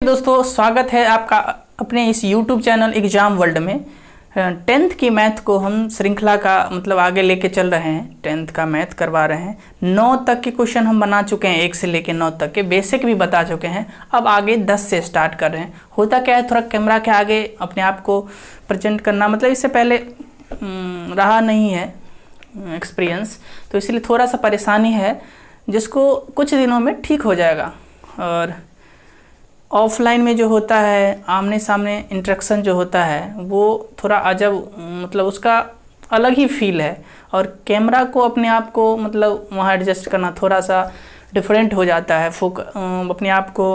दोस्तों, स्वागत है आपका अपने इस YouTube चैनल एग्जाम वर्ल्ड में। 10th की मैथ को हम श्रृंखला का आगे लेके चल रहे हैं। 10th का मैथ करवा रहे हैं। 9 तक के क्वेश्चन हम बना चुके हैं, 1 से लेके 9 तक के बेसिक भी बता चुके हैं। अब आगे 10 से स्टार्ट कर रहे हैं। होता क्या है, थोड़ा कैमरा के आगे अपने आप को प्रेजेंट करना इससे पहले रहा नहीं है एक्सपीरियंस, तो इसलिए थोड़ा सा परेशानी है, जिसको कुछ दिनों में ठीक हो जाएगा। और ऑफलाइन में जो होता है, आमने सामने इंटरेक्शन जो होता है, वो थोड़ा अजब उसका अलग ही फील है। और कैमरा को अपने आप को वहाँ एडजस्ट करना थोड़ा सा डिफरेंट हो जाता है। अपने आप को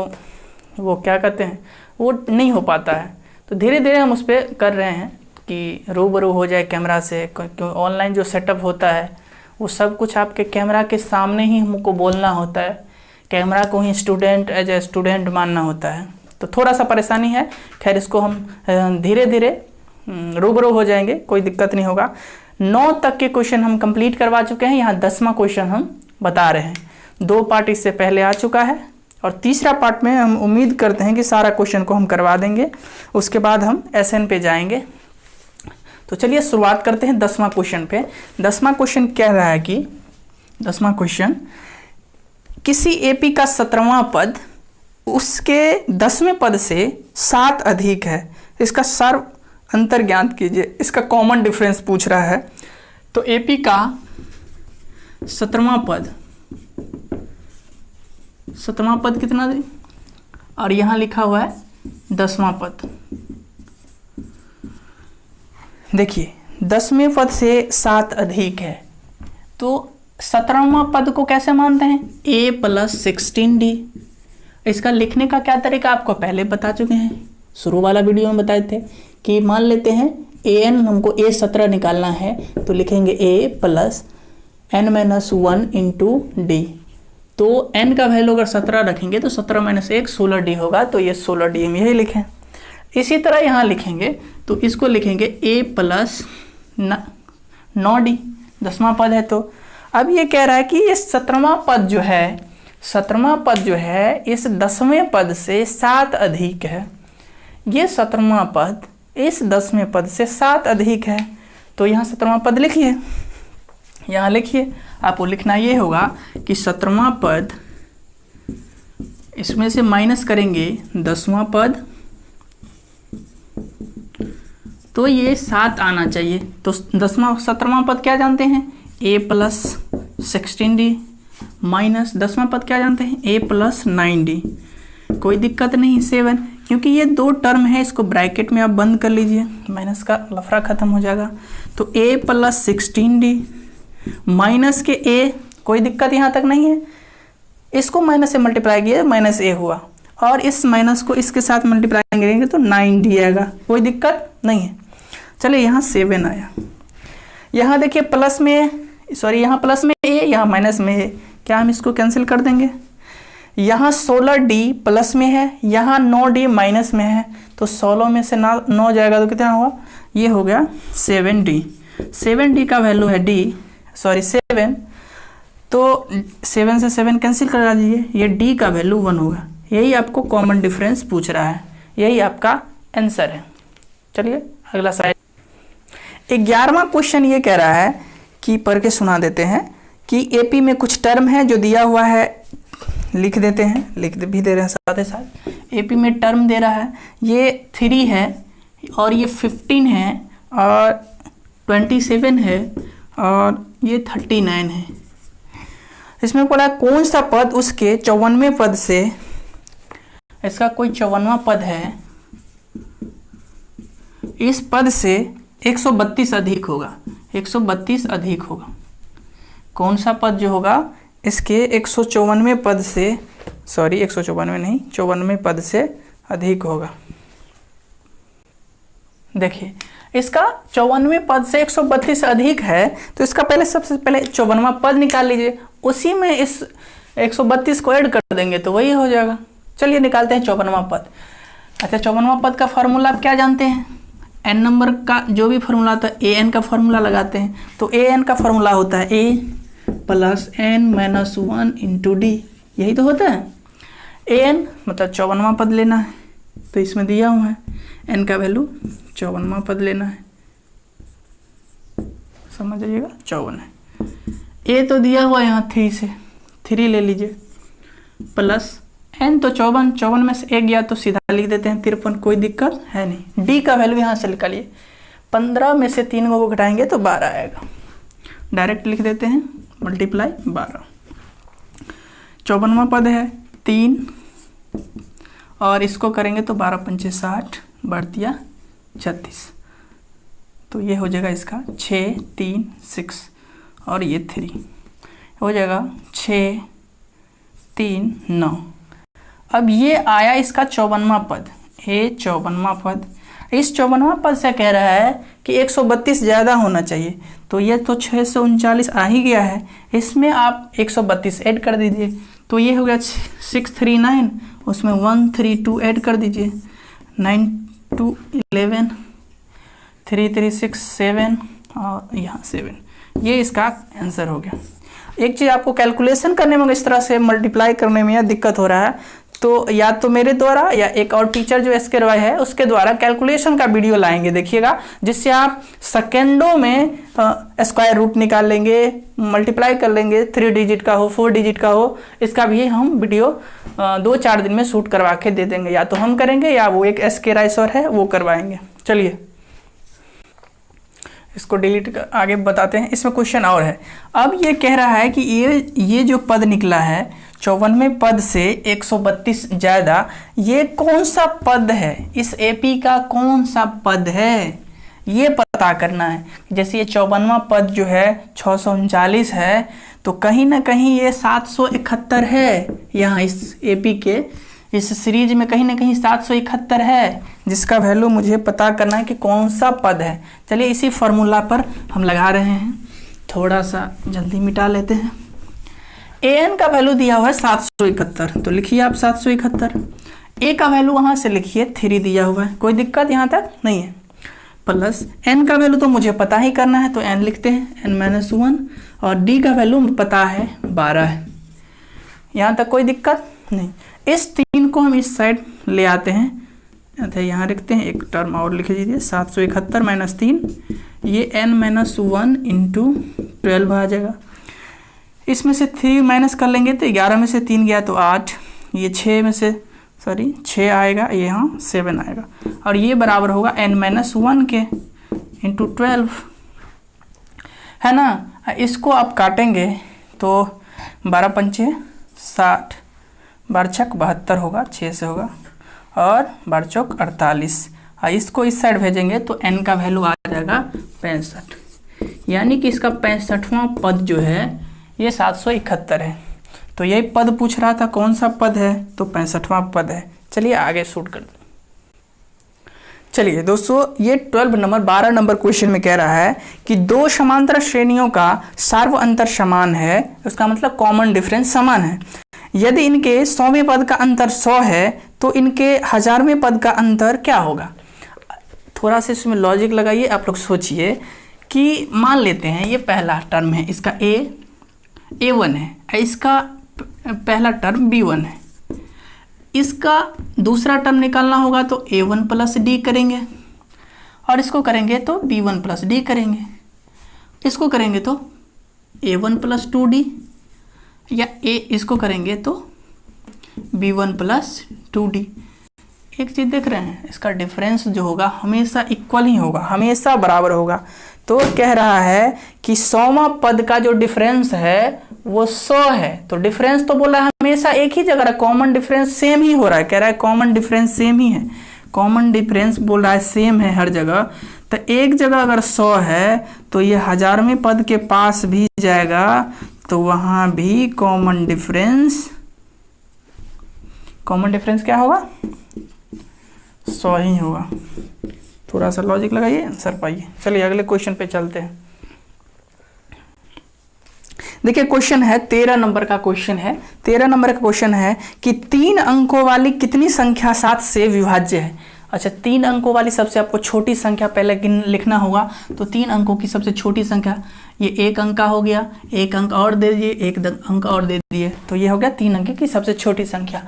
वो क्या कहते हैं, वो नहीं हो पाता है। तो धीरे धीरे हम उस पर कर रहे हैं कि रूबरू हो जाए कैमरा से। क्योंकि ऑनलाइन जो सेटअप होता है वो सब कुछ आपके कैमरा के सामने ही हमको बोलना होता है। कैमरा को ही स्टूडेंट एज ए स्टूडेंट मानना होता है, तो थोड़ा सा परेशानी है। खैर, इसको हम धीरे धीरे रूबरू हो जाएंगे, कोई दिक्कत नहीं होगा। 9 तक के क्वेश्चन हम कंप्लीट करवा चुके हैं। यहाँ 10वां क्वेश्चन हम बता रहे हैं। 2 पार्ट इससे पहले आ चुका है और तीसरा पार्ट में हम उम्मीद करते हैं कि सारा क्वेश्चन को हम करवा देंगे। उसके बाद हम SN पे जाएंगे। तो चलिए शुरुआत करते हैं 10वां क्वेश्चन पे। 10वां क्वेश्चन कह रहा है कि 10वां क्वेश्चन, किसी AP का 17वां पद उसके 10वें पद से 7 अधिक है। इसका सर्व अंतर ज्ञात कीजिए। इसका कॉमन डिफरेंस पूछ रहा है। तो AP का 17वां पद कितना दे, और यहाँ लिखा हुआ है 10वां पद। देखिए, 10वें पद से 7 अधिक है, तो 17वां पद को कैसे मानते हैं? A + 16D। इसका लिखने का क्या तरीका आपको पहले बता चुके हैं, शुरू वाला वीडियो में बताए थे कि मान लेते हैं AN, हमको A17 निकालना है, तो लिखेंगे A + n - 1 × D। तो n का वैल्यू अगर 17 रखेंगे तो 17 - 1 16D होगा, तो ये 16D हम यही लिखें। इसी तरह यहाँ लिखेंगे तो इसको लिखेंगे A + 9D, 10वां पद है। तो अब ये कह रहा है कि ये 17वां पद जो है इस 10वें पद से 7 अधिक है। ये 17वां पद इस 10वें पद से 7 अधिक है। तो यहाँ 17वां पद लिखिए। यहाँ लिखिए, आपको लिखना ये होगा कि 17वां पद, इसमें से माइनस करेंगे 10वां पद, तो ये 7 आना चाहिए। तो 17वां पद क्या जानते हैं? A + 16D माइनस 10वां पद क्या जानते हैं? A + 9D। कोई दिक्कत नहीं, 7, क्योंकि ये 2 टर्म है, इसको ब्रैकेट में आप बंद कर लीजिए, माइनस का लफड़ा खत्म हो जाएगा। तो A + 16D माइनस के A, कोई दिक्कत यहाँ तक नहीं है। इसको माइनस से मल्टीप्लाई किया, -A हुआ, और इस माइनस को इसके साथ मल्टीप्लाई करेंगे तो 9D आएगा। कोई दिक्कत नहीं है। चलिए, यहाँ 7 आया। यहाँ देखिए प्लस में, यहाँ प्लस में A, यहाँ माइनस में A, क्या हम इसको कैंसिल कर देंगे? यहाँ 16D प्लस में है, यहाँ 9D माइनस में है, तो 16 में से 9 जाएगा तो कितना हुआ? ये हो गया 7D। 7D का वैल्यू है 7, तो 7 से 7 कैंसिल करा दीजिए, ये D का वैल्यू 1 होगा। यही आपको कॉमन डिफरेंस पूछ रहा है, यही आपका आंसर है। चलिए अगला साइड। 11वां क्वेश्चन ये कह रहा है कि पढ़ के सुना देते हैं कि AP में कुछ टर्म है जो दिया हुआ है, लिख देते हैं, लिख भी दे रहे हैं साथ ही साथ। AP में टर्म दे रहा है, ये 3 है और ये 15 है और 27 है और ये 39 है। इसमें पढ़ा कौन सा पद उसके 54वें पद से, इसका कोई 54वां पद है, इस पद से 132 अधिक होगा। 132 अधिक होगा। कौन सा पद जो होगा इसके 154वें पद से, 154वें नहीं, 54वें पद से अधिक होगा। देखिए, इसका 54वें पद से 132 अधिक है, तो इसका सबसे पहले 54वां पद निकाल लीजिए, उसी में इस 132 को ऐड कर देंगे तो वही हो जाएगा। चलिए निकालते हैं 54वां पद। अच्छा, 54वां पद का फॉर्मूला आप क्या जानते हैं? n नंबर का जो भी फॉर्मूला होता है AN का फॉर्मूला लगाते हैं। तो AN का फॉर्मूला होता है A + n - 1 × D, यही तो होता है। an मतलब 54वां पद लेना है, तो इसमें दिया हुआ है n का वैल्यू 54वां पद लेना है, समझ जाइएगा 54 है। a तो दिया हुआ यहाँ 3 से 3 ले लीजिए, प्लस n तो 54 में से 1 गया तो सीधा लिख देते हैं 53, कोई दिक्कत है नहीं। d का वैल्यू यहाँ से निकालिए, 15 में से 3 को घटाएंगे तो 12 आएगा, डायरेक्ट लिख देते हैं मल्टीप्लाई 12। 54वां पद है 3 और इसको करेंगे तो 12 पंचे 60 बढ़ दिया 36, तो ये हो जाएगा इसका 6 3 6 और ये 3 हो जाएगा 6 3 9। अब ये आया इसका 54वां पद, ये 54वां पद, इस 54वां पद से कह रहा है कि 132 ज़्यादा होना चाहिए, तो ये तो 639 आ ही गया है, इसमें आप 132 ऐड कर दीजिए, तो ये हो गया 639, उसमें 132 ऐड कर दीजिए, 9 2 11 3 3 6 7 और यहाँ 7, ये इसका आंसर हो गया। एक चीज़ आपको कैलकुलेशन करने में इस तरह से मल्टीप्लाई करने में या दिक्कत हो रहा है तो या तो मेरे द्वारा या एक और टीचर जो SK रॉय है उसके द्वारा कैलकुलेशन का वीडियो लाएंगे, देखिएगा, जिससे आप सेकेंडों में स्क्वायर रूट निकाल लेंगे, मल्टीप्लाई कर लेंगे, 3 डिजिट का हो 4 डिजिट का हो, इसका भी हम वीडियो 2-4 दिन में शूट करवा के दे देंगे, या तो हम करेंगे या वो एक SK रॉय सर है वो करवाएंगे। चलिए इसको डिलीट कर आगे बताते हैं। इसमें क्वेश्चन और है, अब ये कह रहा है कि ये जो पद निकला है 54वें पद से 132 ज़्यादा, ये कौन सा पद है, इस AP का कौन सा पद है, ये पता करना है। जैसे ये 54वां पद जो है 639 है, तो कहीं ना कहीं ये 771 है, यहाँ इस AP के इस सीरीज में कहीं ना कहीं 771 है, जिसका वैल्यू मुझे पता करना है कि कौन सा पद है। चलिए इसी फॉर्मूला पर हम लगा रहे हैं, थोड़ा सा जल्दी मिटा लेते हैं। an का वैल्यू दिया हुआ है 771, तो लिखिए आप 771, a का वैल्यू वहाँ से लिखिए 3 दिया हुआ है, कोई दिक्कत यहाँ तक नहीं है, प्लस n का वैल्यू तो मुझे पता ही करना है तो n लिखते हैं n-1, और d का वैल्यू पता है 12 है, यहाँ तक कोई दिक्कत नहीं। इस 3 को हम इस साइड ले आते हैं, अच्छा यहाँ रखते हैं, एक टर्म और लिख दीजिए 771 माइनस 3, ये n-1 इंटू 12 आ जाएगा, इसमें से 3 माइनस कर लेंगे तो 11 में से 3 गया तो 8, ये 6 में से 6 आएगा, ये यहाँ 7 आएगा, और ये बराबर होगा n-1 के इंटू 12, है ना। इसको आप काटेंगे तो 12 पंचे 60, 12 छक 72 होगा, 6 से होगा, और 12 चौक 48, और इसको इस साइड भेजेंगे तो n का वैल्यू आ जाएगा 65, यानी कि इसका 65वां पद जो है ये 771 है। तो यही पद पूछ रहा था कौन सा पद है, तो 65वां पद है। चलिए आगे शूट कर दो। चलिए दोस्तों, ये 12 नंबर क्वेश्चन में कह रहा है कि 2 समांतर श्रेणियों का सार्व अंतर समान है, उसका मतलब कॉमन डिफरेंस समान है। यदि इनके 100वें पद का अंतर 100 है तो इनके 1000वें पद का अंतर क्या होगा। थोड़ा सा इसमें लॉजिक लगाइए, आप लोग सोचिए कि मान लेते हैं ये पहला टर्म है, इसका A1 है, इसका पहला टर्म B1 है, इसका दूसरा टर्म निकालना होगा तो A1 प्लस D करेंगे, और इसको करेंगे तो B1 प्लस D करेंगे, इसको करेंगे तो A1 प्लस 2D, या इसको करेंगे तो B1 प्लस 2D। एक चीज़ देख रहे हैं, इसका डिफरेंस जो होगा हमेशा इक्वल ही होगा, हमेशा बराबर होगा। तो कह रहा है कि 100वां पद का जो डिफरेंस है वो 100 है, तो डिफरेंस तो बोला है हमेशा एक ही जगह, कॉमन डिफरेंस सेम ही हो रहा है, कह रहा है कॉमन डिफरेंस सेम ही है, कॉमन डिफरेंस बोल रहा है सेम है हर जगह। तो एक जगह अगर 100 है तो ये 1000वें पद के पास भी जाएगा, तो वहाँ भी कॉमन डिफरेंस क्या होगा, 100 ही होगा। थोड़ा सा लॉजिक लगाइए, आंसर पाइए। चलिए अगले क्वेश्चन पे चलते हैं। देखिए क्वेश्चन है 13 नंबर का क्वेश्चन है। 13 नंबर का क्वेश्चन है कि 3 अंकों वाली कितनी संख्या 7 से विभाज्य है। अच्छा, 3 अंकों वाली सबसे आपको छोटी संख्या पहले लिखना होगा, तो 3 अंकों की सबसे छोटी संख्या ये 1 अंक का हो गया, 1 अंक और दे दिए, 1 अंक और दे दिए, तो ये हो गया 3 अंक की सबसे छोटी संख्या।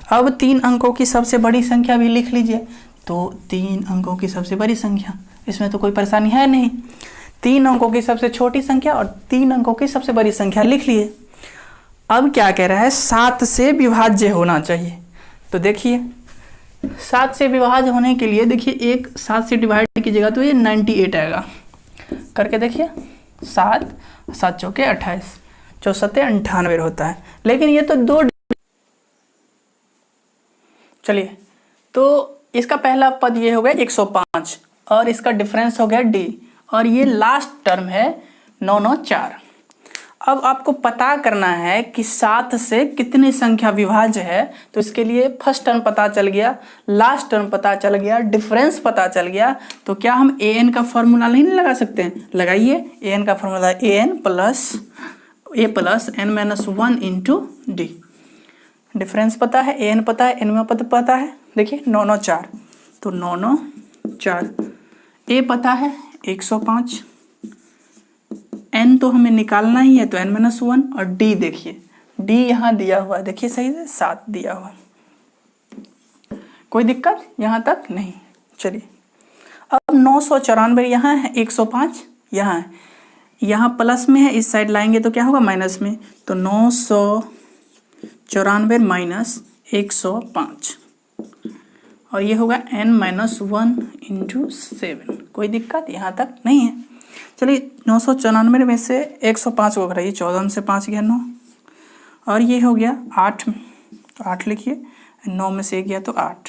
अब 3 अंकों की सबसे बड़ी संख्या भी लिख लीजिए। तो 3 अंकों की सबसे बड़ी संख्या, इसमें तो कोई परेशानी है नहीं। 3 अंकों की सबसे छोटी संख्या और 3 अंकों की सबसे बड़ी संख्या लिख लिए। अब क्या कह रहा है, 7 से विभाज्य होना चाहिए। तो देखिए 7 से विभाज्य होने के लिए देखिए, एक 7 से डिवाइड कीजिएगा तो ये 98 आएगा। करके देखिए, 7 7 चौके 28, 64 98 होता है। लेकिन ये तो 2, चलिए तो इसका पहला पद ये हो गया 105 और इसका डिफरेंस हो गया डी, और ये लास्ट टर्म है 994। अब आपको पता करना है कि 7 से कितनी संख्या विभाज्य है। तो इसके लिए फर्स्ट टर्म पता चल गया, लास्ट टर्म पता चल गया, डिफरेंस पता चल गया। तो क्या हम an का फॉर्मूला नहीं लगा सकते हैं? लगाइए। an का formula an plus a plus n-1 into D. Difference पता है, an पता है, n पता है। देखिए 994, तो 994। a पता है 105, n तो हमें निकालना ही है तो n-1, और d देखिए, d यहाँ दिया हुआ है, देखिए सही से 7 दिया हुआ। कोई दिक्कत यहाँ तक नहीं। चलिए अब 994 यहाँ है, 105 यहाँ है, यहाँ प्लस में है, इस साइड लाएंगे तो क्या होगा माइनस में। तो 994 माइनस 105, और ये होगा n-1 इंटू 7। कोई दिक्कत यहाँ तक नहीं है। चलिए 994 में से 105 को घटाइए, 14 से 5 गया 9, और ये हो गया 8, तो 8 लिखिए, 9 में से 1 गया तो 8,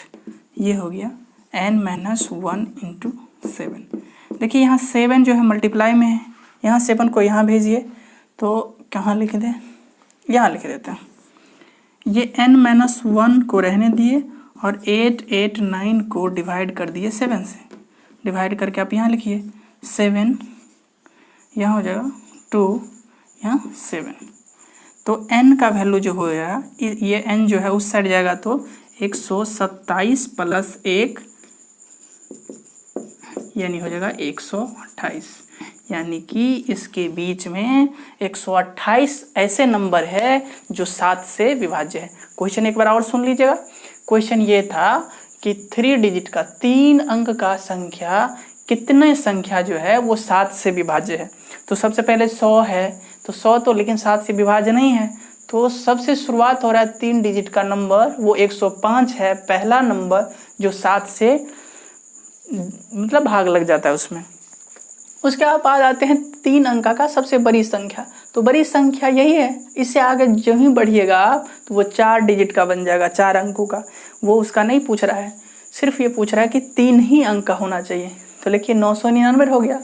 ये हो गया n-1 इंटू 7। देखिए यहाँ 7 जो है मल्टीप्लाई में है, यहाँ 7 को यहाँ भेजिए तो कहाँ लिख दें, यहाँ लिख देते हैं। ये n-1 को रहने दिए और 8 8 9 को डिवाइड कर दिए 7 से। डिवाइड करके आप यहाँ लिखिए 7, यहाँ हो जाएगा 2, यहाँ 7। तो n का वैल्यू जो होगा, ये n जो है उस साइड जाएगा तो 127 प्लस 1 यानी हो जाएगा 128। यानी कि इसके बीच में 128 ऐसे नंबर है जो 7 से विभाज्य है। क्वेश्चन एक बार और सुन लीजिएगा। क्वेश्चन ये था कि 3 डिजिट का 3 अंक का संख्या कितने संख्या जो है वो 7 से विभाज्य है। तो सबसे पहले 100 है, तो 100 तो लेकिन 7 से विभाज्य नहीं है। तो सबसे शुरुआत हो रहा है 3 डिजिट का नंबर, वो 105 है, पहला नंबर जो 7 से मतलब भाग लग जाता है उसमें। उसके बाद आते हैं 3 अंक का सबसे बड़ी संख्या। तो बड़ी संख्या यही है, इससे आगे जो ही बढ़िएगा आप तो वो 4 डिजिट का बन जाएगा, 4 अंकों का। वो उसका नहीं पूछ रहा है, सिर्फ ये पूछ रहा है कि 3 ही अंक का होना चाहिए। तो लिखिए 999 हो गया।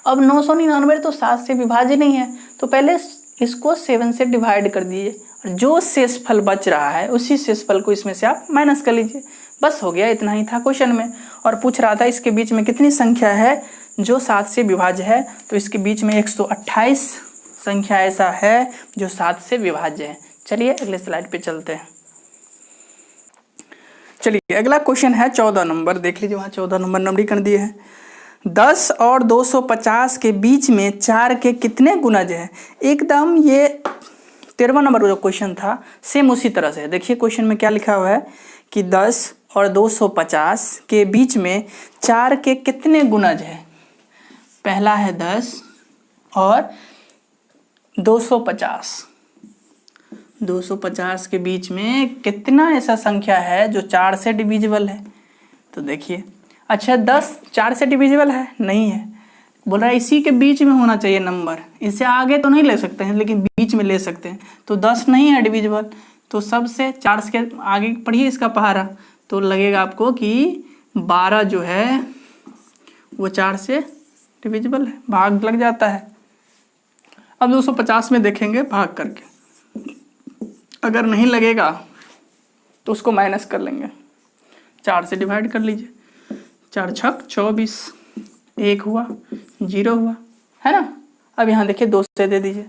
अब 999 तो 7 से विभाज्य नहीं है, तो पहले इसको 7 से डिवाइड कर दीजिए, और जो शेषफल बच रहा है उसी शेषफल को इसमें से आप माइनस कर लीजिए। बस हो गया, इतना ही था क्वेश्चन में। और पूछ रहा था इसके बीच में कितनी संख्या है जो 7 से विभाज्य है। तो इसके बीच में 128 संख्या ऐसा है जो 7 से विभाज्य है। चलिए अगले स्लाइड पे चलते हैं। चलिए अगला क्वेश्चन है 14 नंबर, देख लीजिए वहाँ 14 नंबर नंबरीकरण दिए हैं। 10 और 250 के बीच में 4 के कितने गुणज है। एकदम ये 13वां नंबर जो क्वेश्चन था सेम उसी तरह से। देखिए क्वेश्चन में क्या लिखा हुआ है कि 10 और 250 के बीच में 4 के कितने गुणज है। पहला है 10 और 250। 250 के बीच में कितना ऐसा संख्या है जो 4 से डिविजिबल है। तो देखिए, अच्छा 10 4 से डिविजिबल है नहीं है, बोल रहा है इसी के बीच में होना चाहिए नंबर, इससे आगे तो नहीं ले सकते हैं लेकिन बीच में ले सकते हैं। तो 10 नहीं है डिविजिबल, तो सबसे 4 के आगे पढ़िए इसका पहाड़ा, तो लगेगा आपको कि 12 जो है वो 4 से डिविजिबल है, भाग लग जाता है। अब 250 में देखेंगे भाग करके, अगर नहीं लगेगा तो उसको माइनस कर लेंगे, 4 से डिवाइड कर लीजिए। 4 छक 24, 1 हुआ, 0 हुआ, है ना। अब यहाँ देखिए 2 से दे दीजिए,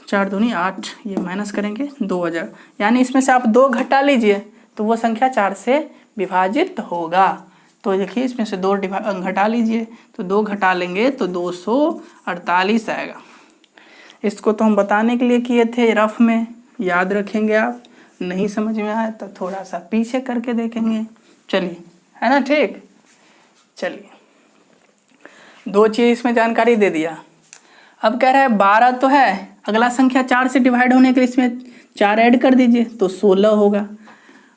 4 दूनी 8, ये माइनस करेंगे 2000, यानी इसमें से आप 2 घटा लीजिए तो वो संख्या 4 से विभाजित होगा। तो देखिए इसमें से 2 घटा लीजिए, तो 2 घटा लेंगे तो 248 आएगा। इसको तो हम बताने के लिए किए थे रफ में, याद रखेंगे आप। नहीं समझ में आया तो थोड़ा सा पीछे करके देखेंगे। चलिए, है ना, ठीक। चलिए, 2 चीज़ इसमें जानकारी दे दिया। अब कह रहा है 12 तो है, अगला संख्या 4 से डिवाइड होने के लिए इसमें 4 ऐड कर दीजिए तो 16 होगा।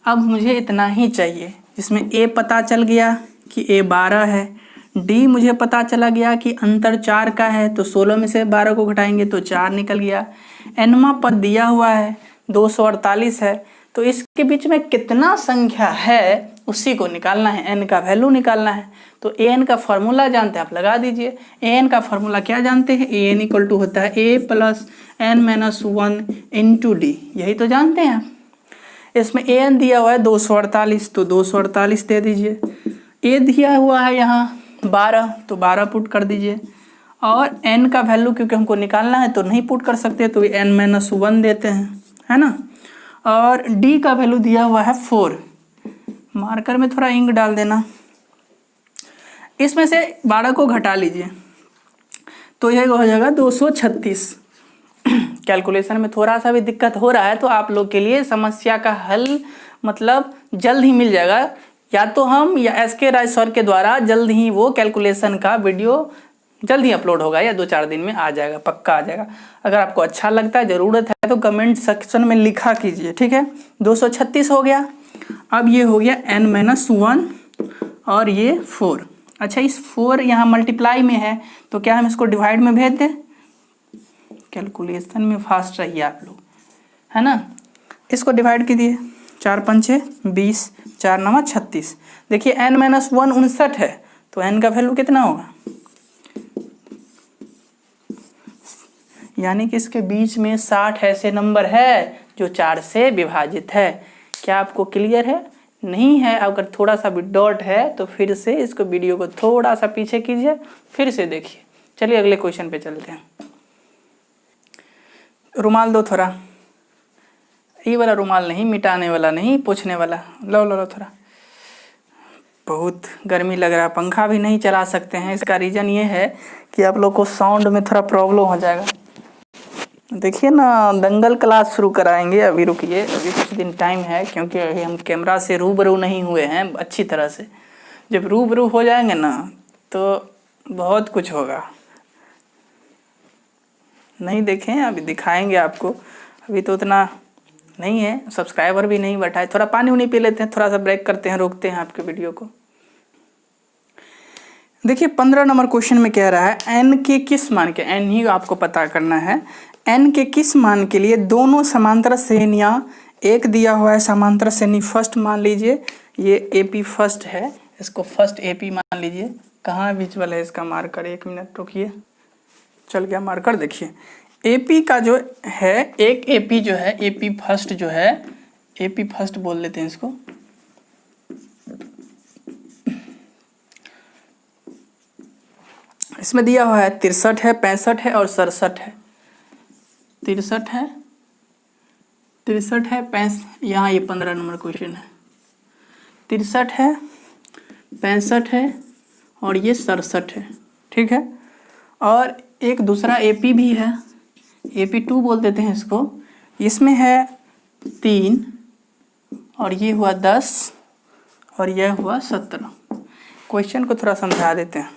अब मुझे इतना ही चाहिए, जिसमें ए पता चल गया कि ए 12 है, डी मुझे पता चला गया कि अंतर 4 का है, तो 16 में से 12 को घटाएंगे तो 4 निकल गया। एनवा पद दिया हुआ है 248 है, तो इसके बीच में कितना संख्या है उसी को निकालना है, एन का वैल्यू निकालना है। तो ए एन का फॉर्मूला जानते हैं, आप लगा दीजिए। ए एन का फॉर्मूला क्या जानते हैं, ए एन इक्वल टू होता है a plus n minus 1 into d, यही तो जानते हैं। इसमें ए एन दिया हुआ है 248, तो 248 दे दीजिए। ए दिया हुआ है यहाँ 12, तो 12 पुट कर दीजिए। और एन का वैल्यू क्योंकि हमको निकालना है तो नहीं पुट कर सकते, तो एन माइनस 1 देते हैं, है ना। और डी का वैल्यू दिया हुआ है 4, मार्कर में थोड़ा इंक डाल देना। इसमें से 12 को घटा लीजिए तो यह हो जाएगा 236। कैलकुलेशन में थोड़ा सा भी दिक्कत हो रहा है तो आप लोग के लिए समस्या का हल मतलब जल्द ही मिल जाएगा, या तो हम या एसके राय सर के द्वारा जल्द ही वो कैलकुलेशन का वीडियो जल्द ही अपलोड होगा, या 2-4 दिन में आ जाएगा, पक्का आ जाएगा। अगर आपको अच्छा लगता है, ज़रूरत है तो कमेंट सेक्शन में लिखा कीजिए, ठीक है। 236 हो गया। अब ये हो गया n माइनस 1 और ये 4। अच्छा, इस 4 यहाँ मल्टीप्लाई में है तो क्या हम इसको डिवाइड में भेज दें? कैलकुलेशन में फास्ट रहिए आप लोग, है ना। इसको डिवाइड कीजिए, 4 पंचे 20, 4 नवा 36। देखिए n माइनस 1 59 है, तो n का वैल्यू कितना होगा, यानी कि इसके बीच में 60 ऐसे नंबर है जो 4 से विभाजित है। क्या आपको क्लियर है? नहीं है? अगर थोड़ा सा भी डॉट है तो फिर से इसको वीडियो को थोड़ा सा पीछे कीजिए, फिर से देखिए। चलिए अगले क्वेश्चन पे चलते हैं। रुमाल दो थोड़ा, ये वाला रुमाल नहीं, मिटाने वाला नहीं, पोंछने वाला। लो लो लो थोड़ा, बहुत गर्मी लग रहा है, पंखा भी नहीं चला सकते हैं। इसका रीज़न ये है कि आप लोग को साउंड में थोड़ा प्रॉब्लम हो जाएगा। देखिए ना, दंगल क्लास शुरू कराएंगे, अभी रुकिए, अभी कुछ दिन टाइम है, क्योंकि अभी हम कैमरा से रूबरू नहीं हुए हैं अच्छी तरह से। जब रूबरू हो जाएंगे ना तो बहुत कुछ होगा। नहीं देखें, अभी दिखाएंगे आपको, अभी तो उतना नहीं है, सब्सक्राइबर भी नहीं बढ़ा है। थोड़ा पानी उनी पी लेते हैं, थोड़ा सा ब्रेक करते हैं, रोकते हैं आपके वीडियो को। देखिए 15 नंबर क्वेश्चन में कह रहा है एन के किस मान के, एन ही आपको पता करना है, एन के किस मान के लिए दोनों समांतर श्रेणियाँ, एक दिया हुआ है समांतर श्रेणी फर्स्ट मान लीजिए, ये एपी फर्स्ट है, इसको फर्स्ट एपी मान लीजिए। कहाँ विजुअल है इसका मार्कर, 1 मिनट रुकिए, चल गया मार्कर। देखिए एपी का जो है, एक एपी जो है, एपी फर्स्ट जो है, एपी फर्स्ट बोल लेते हैं इसको। इसमें दिया हुआ है 63 है, 65 है और 67 है। 63 है, 65, यहाँ ये 15 नंबर क्वेश्चन है। 63 है, 65 है और ये 67 है, ठीक है। और एक दूसरा एपी भी है, एपी 2 बोल देते हैं इसको। इसमें है 3 और ये हुआ 10 और यह हुआ 17। क्वेश्चन को थोड़ा समझा देते हैं।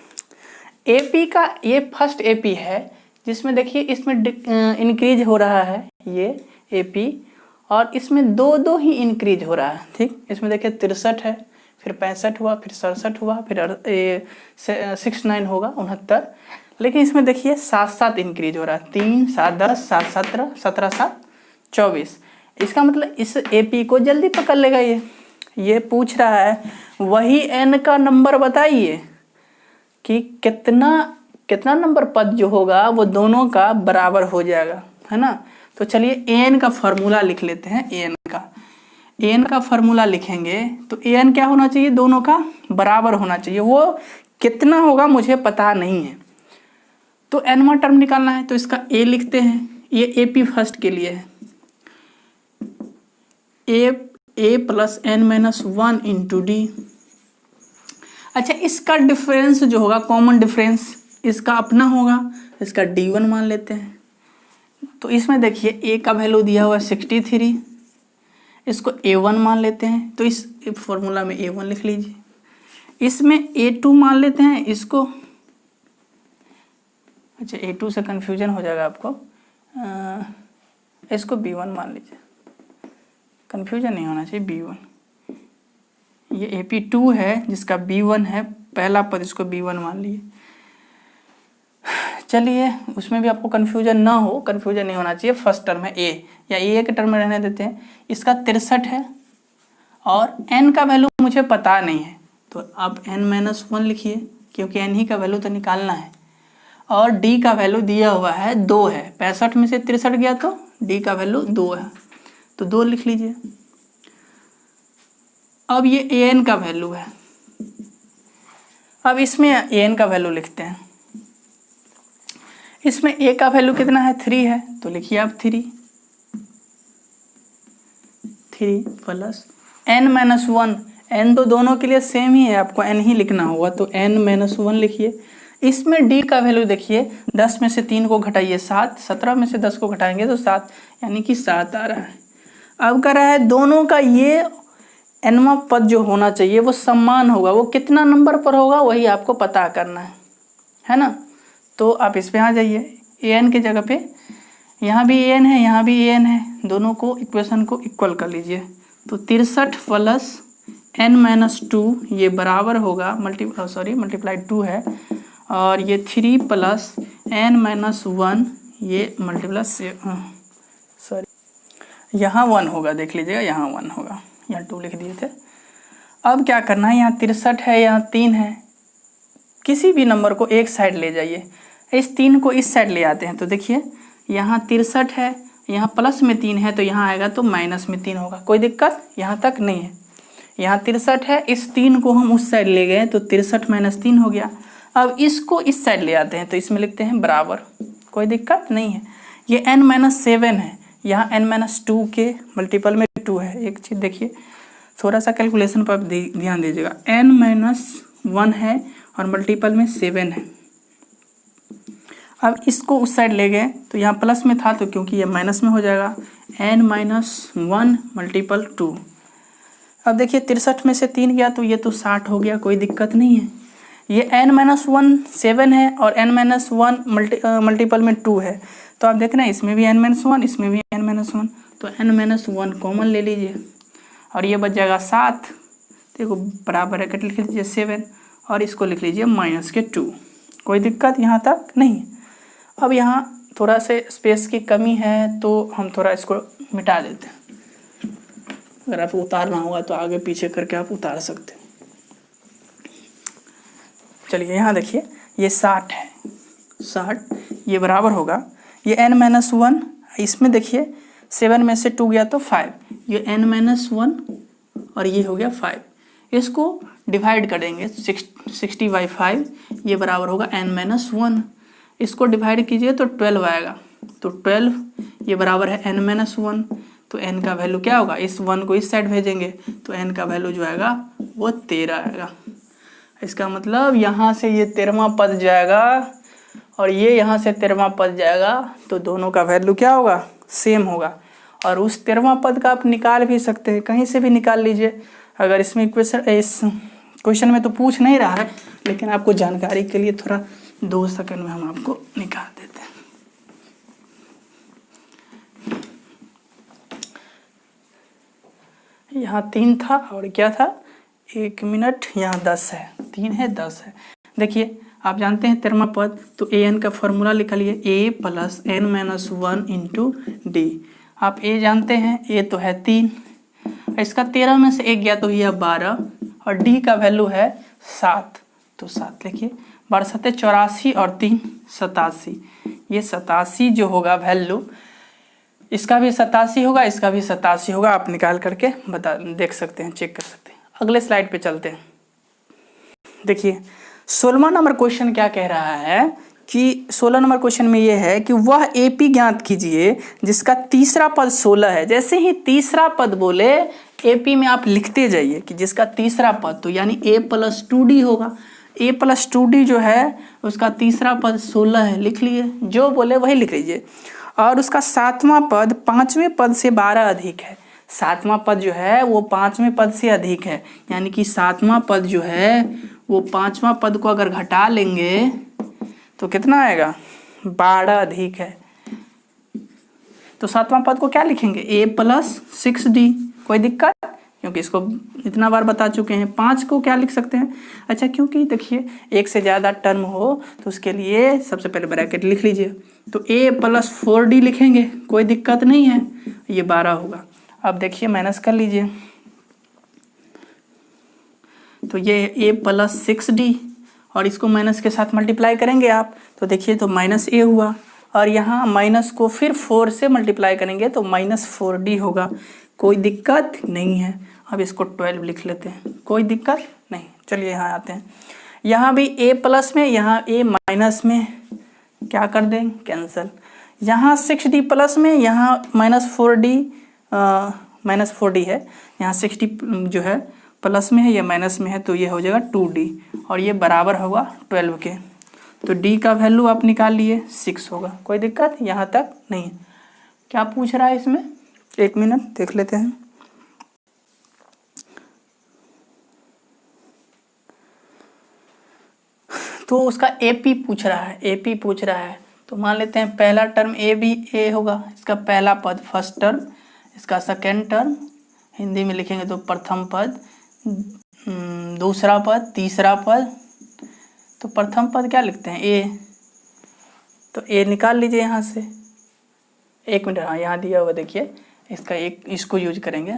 एपी का ये फर्स्ट एपी है, जिसमें देखिए इसमें इंक्रीज हो रहा है ये एपी, और इसमें दो ही इंक्रीज हो रहा है, ठीक। इसमें देखिए 63 है, फिर 65 हुआ, फिर 67 हुआ, फिर 69 होगा 69। लेकिन इसमें देखिए 7 इंक्रीज हो रहा है, 3 7 10 7 17 17 7 24। इसका मतलब इस एपी को जल्दी पकड़ लेगा ये पूछ रहा है वही एन का नंबर बताइए कि कितना नंबर पद जो होगा वो दोनों का बराबर हो जाएगा, है ना। तो चलिए एन का फॉर्मूला लिख लेते हैं। एन का फॉर्मूला लिखेंगे तो एन क्या होना चाहिए, दोनों का बराबर होना चाहिए। वो कितना होगा मुझे पता नहीं है, तो एनवा टर्म निकालना है, तो इसका ए लिखते हैं। ये एपी फर्स्ट के लिए है, a plus n minus 1 into d. अच्छा, इसका डिफरेंस जो होगा, कॉमन डिफरेंस इसका अपना होगा, इसका D1 मान लेते हैं। तो इसमें देखिए ए का वैल्यू दिया हुआ है 63, इसको A1 मान लेते हैं, तो इस फॉर्मूला में A1 लिख लीजिए। इसमें A2 मान लेते हैं इसको, अच्छा A2 से कन्फ्यूजन हो जाएगा आपको, इसको B1 मान लीजिए, कन्फ्यूजन नहीं होना चाहिए। B1 ये AP2 है जिसका B1 है पहला पद, इसको B1 मान लिए। चलिए उसमें भी आपको कन्फ्यूजन ना हो, कन्फ्यूजन नहीं होना चाहिए। फर्स्ट टर्म है A, या A के टर्म में रहने देते हैं। इसका 63 है और n का वैल्यू मुझे पता नहीं है, तो आप n-1 लिखिए क्योंकि n ही का वैल्यू तो निकालना है। और d का वैल्यू दिया हुआ है 2 है, 65 में से 63 गया तो d का वैल्यू 2 है, तो 2 लिख लीजिए। अब ये an का वैल्यू है, अब इसमें an का वैल्यू लिखते हैं। इसमें a का वैल्यू कितना है, 3 है, तो लिखिए आप 3 प्लस n-1, n तो दोनों के लिए सेम ही है, आपको n ही लिखना होगा, तो n-1 लिखिए। इसमें d का वैल्यू देखिए, 10 में से 3 को घटाइए 7, 17 में से 10 को घटाएंगे तो 7, यानी कि 7 आ रहा है। अब कर रहा है दोनों का ये nवां पद जो होना चाहिए वो समान होगा, वो कितना नंबर पर होगा वही आपको पता करना है ना। तो आप इस पे आ जाइए, an की जगह पे, यहाँ भी an है यहाँ भी an है, दोनों को इक्वेशन को इक्वल कर लीजिए। तो 63 प्लस n-2 ये बराबर होगा मल्टीप्लाई 2 है, और ये 3 प्लस n-1 ये मल्टीप्लाई यहाँ 1 होगा, देख लीजिएगा यहाँ 1 होगा, यहाँ 2 लिख दिए थे। अब क्या करना है, यहाँ 63 है यहाँ 3 है, किसी भी नंबर को एक साइड ले जाइए, इस 3 को इस साइड ले आते हैं। तो देखिए यहाँ 63 है, यहाँ प्लस में 3 है, तो यहाँ आएगा तो माइनस में 3 होगा, कोई दिक्कत यहाँ तक नहीं है। यहाँ 63 है, इस 3 को हम उस साइड ले गए तो 63 माइनस 3 हो गया। अब इसको इस साइड ले आते हैं तो इसमें लिखते हैं बराबर, कोई दिक्कत नहीं है। ये n-7 है, यहाँ n-2 के मल्टीपल में 2 है। एक चीज़ देखिए, थोड़ा सा कैलकुलेशन पर ध्यान दीजिएगा, n-1 है और मल्टीपल में 7 है। अब इसको उस साइड ले गए तो यहाँ प्लस में था, तो क्योंकि ये माइनस में हो जाएगा, n-1 मल्टीपल 2। अब देखिए 63 में से 3 गया तो ये तो 60 हो गया, कोई दिक्कत नहीं है। ये n-1 7 है और n-1 मल्टीपल में 2 है, तो आप देख रहे हैं इसमें भी n-1 इसमें भी n-1, तो n-1 कॉमन ले लीजिए और ये बच जाएगा 7। देखो बराबर है, लिख लीजिए 7 और इसको लिख लीजिए -2, कोई दिक्कत यहाँ तक नहीं। अब यहाँ थोड़ा से स्पेस की कमी है तो हम थोड़ा इसको मिटा देते हैं। अगर आपको उतारना होगा तो आगे पीछे करके आप उतार सकते हैं। चलिए यहाँ देखिए ये 60 है, 60 ये बराबर होगा, ये n-1, इसमें देखिए 7 में से 2 गया तो 5, ये n-1 और ये हो गया 5, इसको डिवाइड करेंगे 60/5, ये बराबर होगा n-1। इसको डिवाइड कीजिए तो 12 आएगा, तो 12 ये बराबर है n-1, तो n का वैल्यू क्या होगा, इस 1 को इस साइड भेजेंगे तो n का वैल्यू जो आएगा वो 13 आएगा। इसका मतलब यहाँ से ये 13वां पद जाएगा और ये यहाँ से 13वां पद जाएगा, तो दोनों का वैल्यू क्या होगा, सेम होगा। और उस 13वां पद का आप निकाल भी सकते हैं, कहीं से भी निकाल लीजिए। अगर इसमें इस क्वेश्चन में तो पूछ नहीं रहा है, लेकिन आपको जानकारी के लिए थोड़ा 2 सेकंड में हम आपको निकाल देते हैं। यहाँ 3 था और क्या था, 1 मिनट, यहाँ 10 है, 3 है 10 है। देखिए आप जानते हैं 13वां पद, तो an का फॉर्मूला लिखिए a plus n-1 into D. आप a जानते हैं, a तो है 3, इसका 13 में से 1 गया तो यह 12 और d का वैल्यू है 7, तो 7 लिखिए। 12 84 और 3 87, ये 87 जो होगा वैल्यू, इसका भी 87 होगा, इसका भी 87 होगा। आप निकाल करके देख सकते हैं, चेक कर सकते हैं। अगले स्लाइड पे चलते हैं। देखिए 16वां नंबर क्वेश्चन क्या कह रहा है कि 16 नंबर क्वेश्चन में ये है कि वह AP ज्ञात कीजिए जिसका तीसरा पद 16 है। जैसे ही तीसरा पद बोले AP में आप लिखते जाइए कि जिसका तीसरा पद, तो यानी a + 2d होगा। a + 2d जो है उसका तीसरा पद 16 है, लिख लिए, जो बोले वही लिख लीजिए। और उसका 7वां पद 5वें पद से 12 अधिक है, सातवां पद जो है वो पांचवें पद से अधिक है, यानी कि सातवां पद जो है वो पांचवां पद को अगर घटा लेंगे तो कितना आएगा, 12 अधिक है। तो सातवां पद को क्या लिखेंगे, a+6d। कोई दिक्कत, क्योंकि इसको इतना बार बता चुके हैं। 5 को क्या लिख सकते हैं, अच्छा क्योंकि देखिए एक से ज़्यादा टर्म हो तो उसके लिए सबसे पहले ब्रैकेट लिख लीजिए, तो a+4d लिखेंगे, कोई दिक्कत नहीं है, ये 12 होगा। अब देखिए माइनस कर लीजिए, तो ये a+6d और इसको माइनस के साथ मल्टीप्लाई करेंगे आप, तो देखिए तो -a हुआ, और यहाँ माइनस को फिर 4 से मल्टीप्लाई करेंगे तो -4d होगा। कोई दिक्कत नहीं है। अब इसको 12 लिख लेते हैं, कोई दिक्कत नहीं। चलिए यहाँ आते हैं, यहाँ भी a प्लस में, यहाँ a माइनस में, क्या कर दें, कैंसिल। यहाँ 6d प्लस में, यहाँ -4d है, यहाँ 6d जो है प्लस में है, ये माइनस में है, तो ये हो जाएगा 2d, और ये बराबर होगा 12 के। तो d का वैल्यू आप निकाल लिए, 6 होगा। कोई दिक्कत यहाँ तक नहीं है। क्या पूछ रहा है इसमें, 1 मिनट देख लेते हैं। तो उसका AP पूछ रहा है, AP पूछ रहा है, तो मान लेते हैं पहला टर्म a होगा, इसका पहला पद फर्स्ट टर्म, इसका सेकेंड टर्म, हिंदी में लिखेंगे तो प्रथम पद, दूसरा पद, तीसरा पद। तो प्रथम पद क्या लिखते हैं, a, तो a निकाल लीजिए यहाँ से। 1 मिनट, हाँ यहाँ दिया हुआ देखिए, इसका एक इसको यूज करेंगे।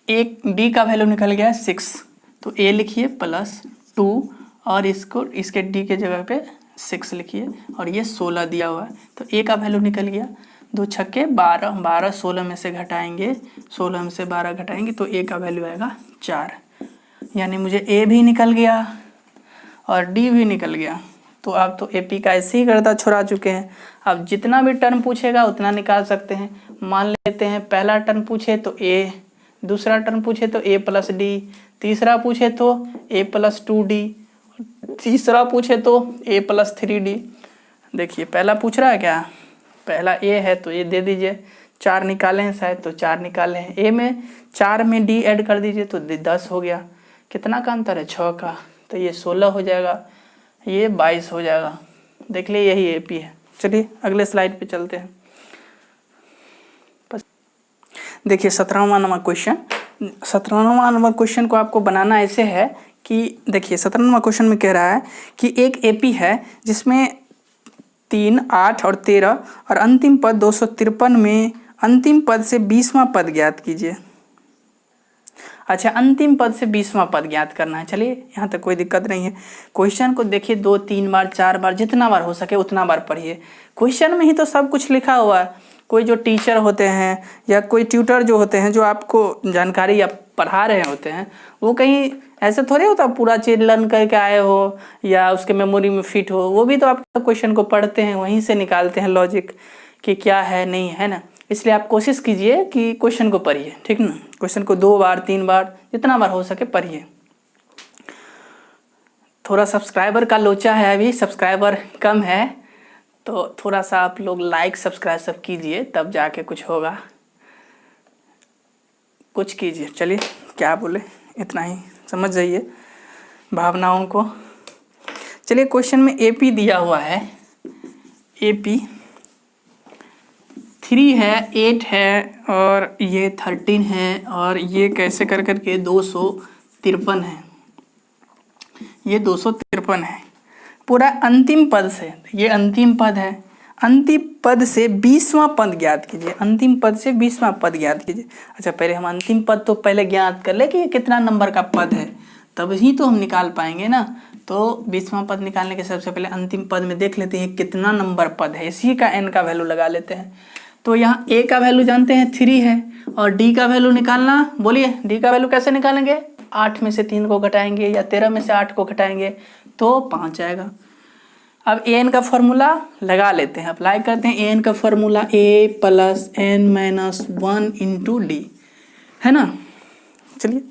एक d का वैल्यू निकल गया 6, तो a लिखिए +2 और इसको इसके d के जगह पे 6 लिखिए, और ये 16 दिया हुआ है, तो a का वैल्यू निकल गया 2 छक्के 12, 12 16 में से घटाएंगे, 16 में से 12 घटाएंगे तो a का वैल्यू आएगा 4, यानी मुझे a भी निकल गया और d भी निकल गया। तो आप तो AP का ऐसे ही गर्दा छुड़ा चुके हैं। अब जितना भी टर्म पूछेगा उतना निकाल सकते हैं। मान लेते हैं पहला टर्म पूछे तो a, दूसरा टर्म पूछे तो a+d, तीसरा पूछे तो a+2d, तीसरा पूछे तो a+3d। देखिए पहला पूछ रहा है क्या, पहला a है तो a दे दीजिए, 4 निकाले हैं शायद तो 4 निकाले हैं, a में 4 में d ऐड कर दीजिए तो 10 हो गया। कितना का अंतर है, 6 का, तो ये 16 हो जाएगा, ये 22 हो जाएगा। देख लिए यही AP है। चलिए अगले स्लाइड पे चलते हैं। देखिए 17वां नंबर क्वेश्चन, 17वां नंबर क्वेश्चन को आपको बनाना ऐसे है कि देखिए 17वां नंबर क्वेश्चन में कह रहा है कि एक AP है जिसमें 3, 8 और 13 और अंतिम पद 253 में अंतिम पद से 20वां पद ज्ञात कीजिए। अच्छा, अंतिम पद से 20वां पद ज्ञात करना है। चलिए यहाँ तक कोई दिक्कत नहीं है। क्वेश्चन को देखिए 2, 3 बार, 4 बार, जितना बार हो सके उतना बार पढ़िए। क्वेश्चन में ही तो सब कुछ लिखा हुआ है। कोई जो टीचर होते हैं या कोई ट्यूटर जो होते हैं, जो आपको जानकारी या पढ़ा रहे होते हैं, वो कहीं ऐसे थोड़े होता पूरा चीज लर्न करके आए हो या उसके मेमोरी में फिट हो। वो भी तो आपका क्वेश्चन को पढ़ते हैं, वहीं से निकालते हैं लॉजिक कि क्या है नहीं है ना। इसलिए आप कोशिश कीजिए कि क्वेश्चन को पढ़िए, ठीक ना। क्वेश्चन को 2 बार, 3 बार, जितना बार हो सके पढ़िए। थोड़ा सब्सक्राइबर का लोचा है, अभी सब्सक्राइबर कम है, तो थोड़ा सा आप लोग लाइक सब्सक्राइब सब कीजिए, तब जाके कुछ होगा, कुछ कीजिए। चलिए क्या बोले, इतना ही समझ जाइए भावनाओं को। चलिए क्वेश्चन में AP दिया हुआ है, AP 3 है, 8 है और ये 13 है और ये कैसे कर करके 253 है, ये 253 है पूरा अंतिम पद से। ये अंतिम पद है, अंतिम पद से 20वां पद ज्ञात कीजिए। अंतिम पद से 20वां पद ज्ञात कीजिए। अच्छा पहले हम अंतिम पद तो पहले ज्ञात कर ले कि ये कितना नंबर का पद है, तब ही तो हम निकाल पाएंगे ना। तो 20वां पद निकालने के सबसे पहले अंतिम पद में देख लेते हैं कितना नंबर पद है, इसी का n का वैल्यू लगा लेते हैं। तो यहाँ a का वैल्यू जानते हैं 3 है और d का वैल्यू निकालना, बोलिए d का वैल्यू कैसे निकालेंगे, 8 में से 3 को घटाएंगे या 13 में से 8 को घटाएंगे तो 5 आएगा। अब an का फॉर्मूला लगा लेते हैं, अप्लाई करते हैं। an का फॉर्मूला a + n - 1 × d है ना। चलिए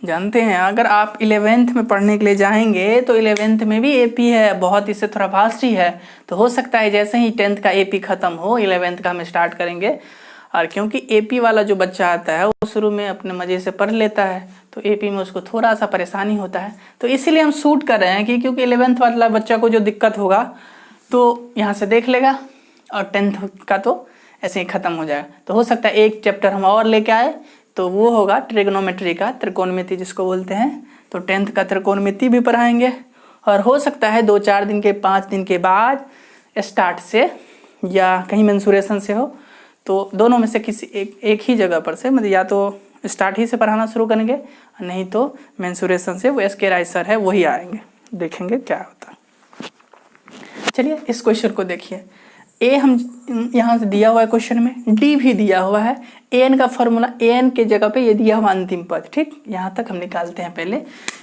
जानते हैं, अगर आप 11th में पढ़ने के लिए जाएंगे तो 11th में भी AP है, बहुत इससे थोड़ा फास्ट ही है। तो हो सकता है जैसे ही 10th का AP ख़त्म हो 11th का हम स्टार्ट करेंगे। और क्योंकि एपी वाला जो बच्चा आता है वो शुरू में अपने मज़े से पढ़ लेता है, तो एपी में उसको थोड़ा सा परेशानी होता है, तो इसीलिए हम शूट कर रहे हैं कि क्योंकि 11th वाला बच्चा को जो दिक्कत होगा तो यहाँ से देख लेगा और 10th का तो ऐसे ही ख़त्म हो जाएगा। तो हो सकता है एक चैप्टर हम और लेके आए, तो वो होगा ट्रिग्नोमेट्री का, त्रिकोणमिति जिसको बोलते हैं, तो 10th का त्रिकोणमिति भी पढ़ाएंगे। और हो सकता है 2-4 दिन के 5 दिन के बाद स्टार्ट से या कहीं मेंसुरेशन से हो, तो दोनों में से किसी एक ही जगह पर से, मतलब या तो स्टार्ट ही से पढ़ाना शुरू करेंगे, नहीं तो मेंसुरेशन से वो एसके राय सर है वही आएंगे, देखेंगे क्या होता है। चलिए इस क्वेश्चन को देखिए। ए हम यहाँ से दिया हुआ है क्वेश्चन में, डी भी दिया हुआ है, एन का फॉर्मूला, एन के जगह पे ये दिया हुआ अंतिम पद, ठीक, यहाँ तक हम निकालते हैं। पहले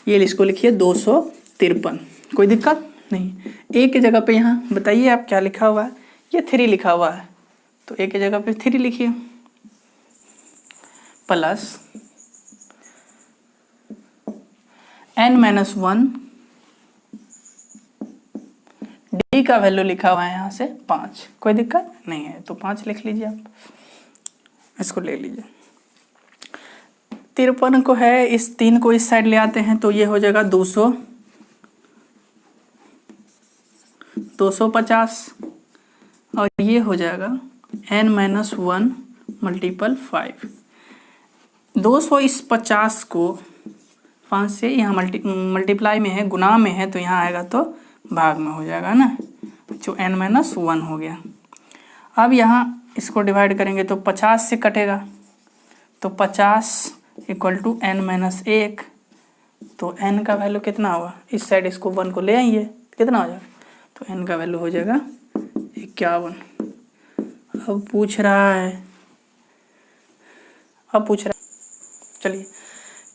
ये इसको लिखिए 253, कोई दिक्कत नहीं। ए के जगह पे यहाँ बताइए आप क्या लिखा हुआ है, ये 3 लिखा हुआ है, तो ए के जगह पे 3 लिखिए, प्लस n-1, डी का वैल्यू लिखा हुआ है यहाँ से 5, कोई दिक्कत नहीं है, तो 5 लिख लीजिए आप, इसको ले लीजिए। 53 को है, इस 3 को इस साइड ले आते हैं, तो ये हो जाएगा 250, और ये हो जाएगा n-1 मल्टीपल 5। 200 इस 50 को 5 से यहाँ मल्टीप्लाई में है, गुना में है, तो यहाँ आएगा तो भाग में हो जाएगा ना, जो n-1 हो गया। अब यहाँ इसको डिवाइड करेंगे तो 50 से कटेगा, तो 50 इक्वल टू n-1, तो n का वैल्यू कितना होगा, इस साइड इसको 1 को ले आइए, कितना हो जाएगा, तो n का वैल्यू हो जाएगा 51। अब पूछ रहा है, चलिए,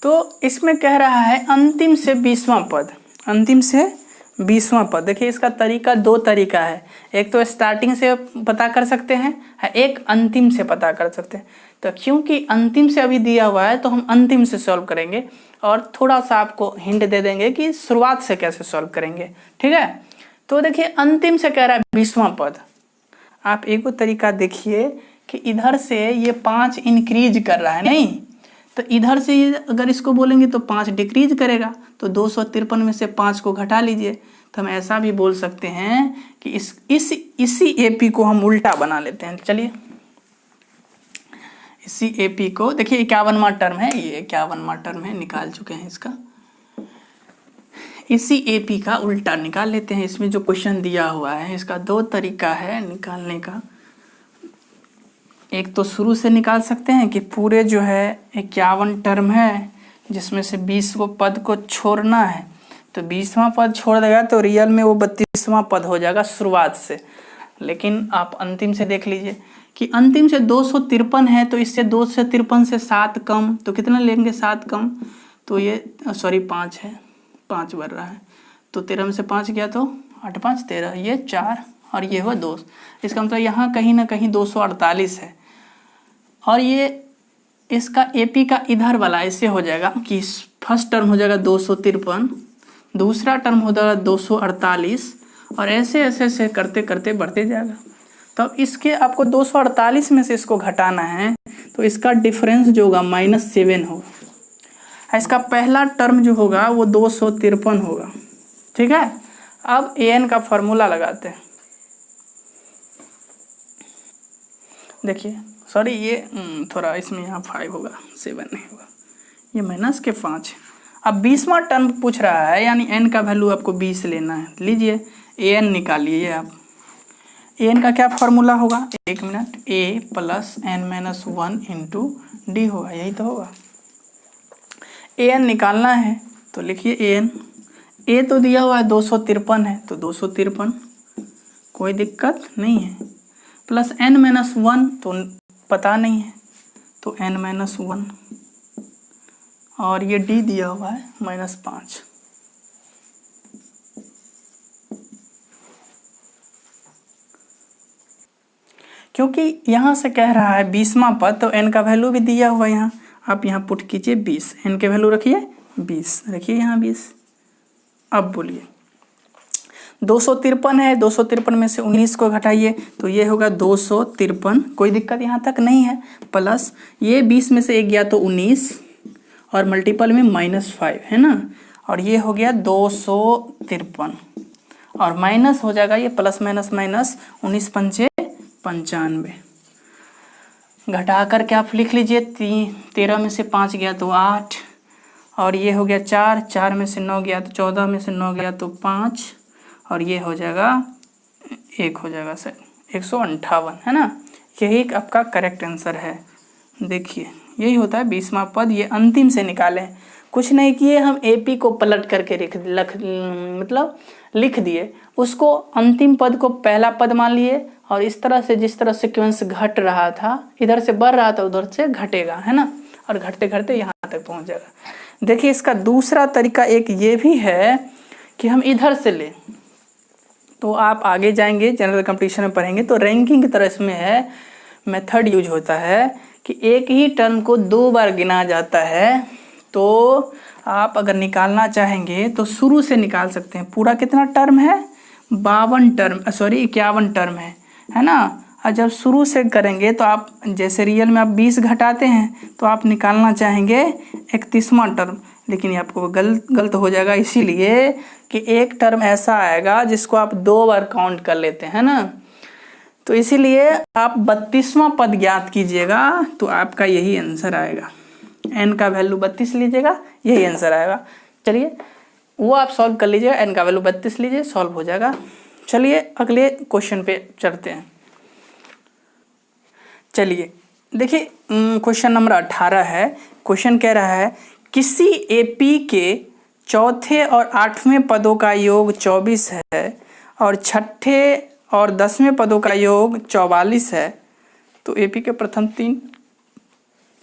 तो इसमें कह रहा है अंतिम से 20वां पद, अंतिम से 20वां पद। देखिए इसका तरीका 2 तरीका है, एक तो स्टार्टिंग से पता कर सकते हैं, एक अंतिम से पता कर सकते हैं। तो क्योंकि अंतिम से अभी दिया हुआ है तो हम अंतिम से सॉल्व करेंगे, और थोड़ा सा आपको हिंट दे देंगे कि शुरुआत से कैसे सॉल्व करेंगे, ठीक है। तो देखिए अंतिम से कह रहा है 20वां पद, आप एक तरीका देखिए कि इधर से ये 5 इंक्रीज कर रहा है, नहीं तो इधर से अगर इसको बोलेंगे तो 5 डिक्रीज करेगा, तो 253 में से 5 को घटा लीजिए। तो हम ऐसा भी बोल सकते हैं कि इसी एपी को हम उल्टा बना लेते हैं। चलिए इसी एपी को देखिए 51वां टर्म है, ये 51वां टर्म है, निकाल चुके हैं इसका, इसी एपी का उल्टा निकाल लेते हैं। इसमें जो क्वेश्चन दिया हुआ है इसका 2 तरीका है निकालने का। एक तो शुरू से निकाल सकते हैं कि पूरे जो है 51 टर्म है जिसमें से 20 को पद को छोड़ना है, तो 20वां पद छोड़ देगा तो रियल में वो 32वां पद हो जाएगा शुरुआत से। लेकिन आप अंतिम से देख लीजिए कि अंतिम से 253 है, तो इससे 253 से 7 कम, तो कितना लेंगे 7 कम, तो ये 5 है, 5 बढ़ रहा है, तो 13 में से 5 गया तो 8 5 13, ये 4 और ये हुआ 2। इसका मतलब यहाँ कहीं ना कहीं 248 है। और ये इसका एपी का इधर वाला ऐसे हो जाएगा कि फर्स्ट टर्म हो जाएगा 253, दूसरा टर्म हो जाएगा 248, और ऐसे ऐसे ऐसे करते करते बढ़ते जाएगा। तो इसके आपको 248 में से इसको घटाना है, तो इसका डिफरेंस जो होगा -7 होगा। इसका पहला टर्म जो होगा वो 253 होगा, ठीक है। अब an का फॉर्मूला लगाते हैं। देखिए सॉरी ये थोड़ा इसमें यहाँ 5 होगा, 7 नहीं होगा, ये -5। अब 20वां टर्म पूछ रहा है, यानी n का वैल्यू आपको 20 लेना है। लीजिए an निकालिए आप। an का क्या फॉर्मूला होगा, 1 minute, a plus n-1 into D होगा, यही तो होगा। an निकालना है तो लिखिए an, a तो दिया हुआ है 253 है, तो 253 कोई दिक्कत नहीं है, प्लस n-1 तो पता नहीं है, तो n-1, और ये d दिया हुआ है -5। क्योंकि यहाँ से कह रहा है 20वां पद, तो n का वैल्यू भी दिया हुआ है यहाँ, आप यहाँ पुट कीजिए 20, n के वैल्यू रखिए 20, रखिए यहाँ 20। अब बोलिए, 253 है, 253 में से 19 को घटाइए तो ये होगा 253, कोई दिक्कत यहाँ तक नहीं है। प्लस ये 20 में से 1 गया तो 19 और मल्टीपल में -5 है ना, और ये हो गया 253 और माइनस हो जाएगा ये प्लस माइनस माइनस 19 पंचे 95, घटा कर के आप लिख लीजिए 13 में से 5 गया तो 8 और ये हो गया 4, 4 में से 9 गया तो 14 में से 9 गया तो 5 और ये हो जाएगा 1 हो जाएगा सर 158 है ना। यही आपका करेक्ट आंसर है। देखिए यही होता है 20वां पद, ये अंतिम से निकालें, कुछ नहीं किए हम AP को पलट करके लिख दिए, उसको अंतिम पद को पहला पद मान लिए और इस तरह से जिस तरह सीक्वेंस घट रहा था, इधर से बढ़ रहा था उधर से घटेगा है ना, और घटते घटते यहाँ तक पहुँच जाएगा। देखिए इसका दूसरा तरीका एक ये भी है कि हम इधर से लें, तो आप आगे जाएंगे जनरल कंपटीशन में पढ़ेंगे तो रैंकिंग की तरह इसमें है, मेथड यूज होता है कि एक ही टर्म को 2 बार गिना जाता है। तो आप अगर निकालना चाहेंगे तो शुरू से निकाल सकते हैं। पूरा कितना टर्म है 51 टर्म है ना। और जब शुरू से करेंगे तो आप जैसे रियल में आप 20 घटाते हैं तो आप निकालना चाहेंगे 31वां टर्म, लेकिन ये आपको गलत हो जाएगा, इसीलिए कि एक टर्म ऐसा आएगा जिसको आप 2 बार काउंट कर लेते हैं ना। तो इसीलिए आप 32वां पद ज्ञात कीजिएगा तो आपका यही आंसर आएगा। n का वैल्यू 32 लीजिएगा, यही आंसर आएगा। चलिए वो आप सॉल्व कर लीजिएगा, n का वैल्यू 32 लीजिए, सॉल्व हो जाएगा। चलिए अगले क्वेश्चन पे चलते हैं। चलिए देखिए क्वेश्चन नंबर 18 है। क्वेश्चन कह रहा है किसी AP के चौथे और 8वें पदों का योग 24 है और छठे और 10वें पदों का योग 44 है, तो AP के प्रथम 3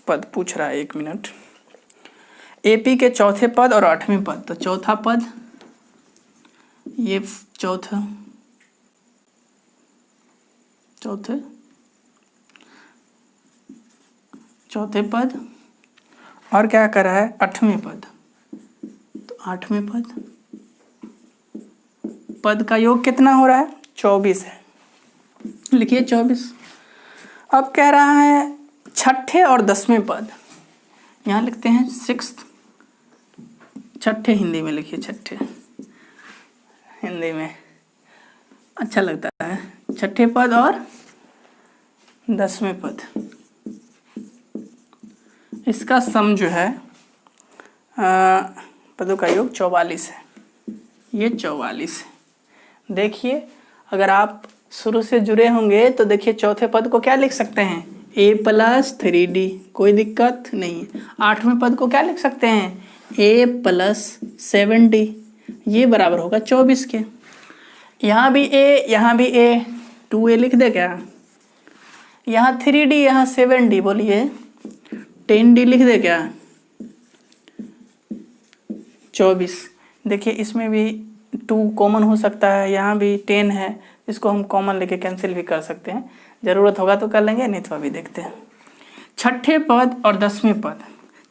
पद पूछ रहा है। 1 मिनट। AP के चौथे पद और 8वें पद, तो चौथा पद ये चौथे पद और क्या कर रहा है 8वें पद, तो 8वें पद का योग कितना हो रहा है 24 है, लिखिए 24। अब कह रहा है छठे और 10वें पद, यहाँ लिखते हैं 6th, छठे हिंदी में लिखिए, छठे हिंदी में अच्छा लगता है, छठे पद और 10वें पद, इसका सम जो है पदों का योग 44 है, ये 44 है। देखिए अगर आप शुरू से जुड़े होंगे तो देखिए चौथे पद को क्या लिख सकते हैं a + 3d, कोई दिक्कत नहीं। 8वें पद को क्या लिख सकते हैं a + 7d, ये बराबर होगा 24 के। यहाँ भी a, यहाँ भी a, 2a लिख दे क्या, यहाँ 3d, यहाँ 7d, बोलिए 10d लिख दे क्या, 24। देखिए इसमें भी 2 कॉमन हो सकता है, यहाँ भी 10 है, इसको हम कॉमन लेके कैंसिल भी कर सकते हैं, ज़रूरत होगा तो कर लेंगे, नहीं तो अभी देखते हैं। छठे पद और 10वें पद,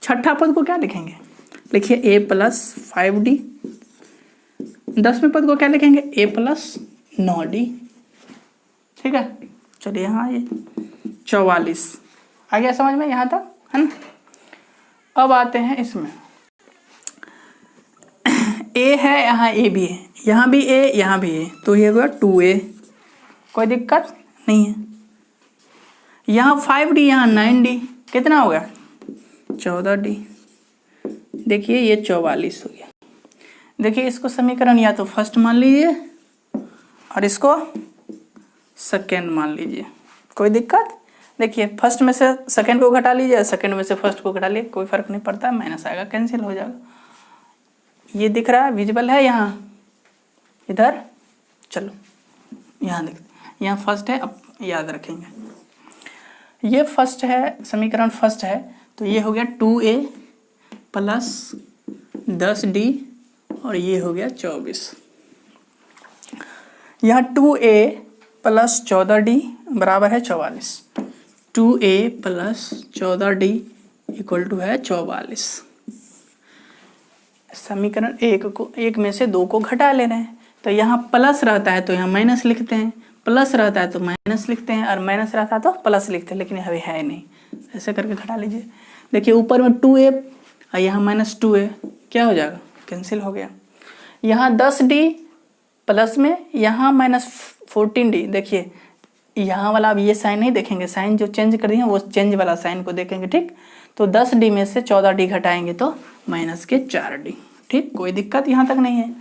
छठा पद को क्या लिखेंगे, लिखिए a + 5d। 10वें पद को क्या लिखेंगे a + 9d, ठीक है। चलिए हाँ ये 44 आ गया समझ में यहाँ तक, है ना। अब आते हैं इसमें, a है, यहाँ a भी है, यहाँ भी a, यहाँ भी a, तो ये होगा 2a, कोई दिक्कत नहीं है। यहाँ 5d, यहाँ 9d, कितना हो गया 14d। देखिए ये 44 हो गया। देखिए इसको समीकरण या तो फर्स्ट मान लीजिए और इसको सेकेंड मान लीजिए, कोई दिक्कत। देखिए फर्स्ट में से सेकेंड को घटा लीजिए, सेकेंड में से फर्स्ट को घटा लीजिए, कोई फर्क नहीं पड़ता, माइनस आएगा, कैंसिल हो जाएगा। ये दिख रहा है, विजिबल है यहाँ, इधर चलो यहाँ देखते हैं, यहाँ फर्स्ट है, अब याद रखेंगे ये फर्स्ट है, समीकरण फर्स्ट है, तो ये हो गया 2a + 10d और ये हो गया 24। यहाँ 2a + 14d बराबर है 44, 2a + 14d = है 44। समीकरण एक में से 2 को घटा लेना है, तो यहाँ प्लस रहता है तो यहाँ माइनस लिखते हैं, प्लस रहता है तो माइनस लिखते हैं, और माइनस रहता है तो प्लस लिखते हैं, लेकिन अभी है नहीं। ऐसे करके घटा लीजिए। देखिए ऊपर में 2a और यहाँ -2a क्या हो जाएगा, कैंसिल हो गया। यहाँ 10d प्लस में, यहाँ -14d। देखिए यहाँ वाला अब ये साइन नहीं देखेंगे, साइन जो चेंज कर दिए वो चेंज वाला साइन को देखेंगे, ठीक। तो 10d में से 14d घटाएंगे तो -4d, ठीक, कोई दिक्कत यहाँ तक नहीं है।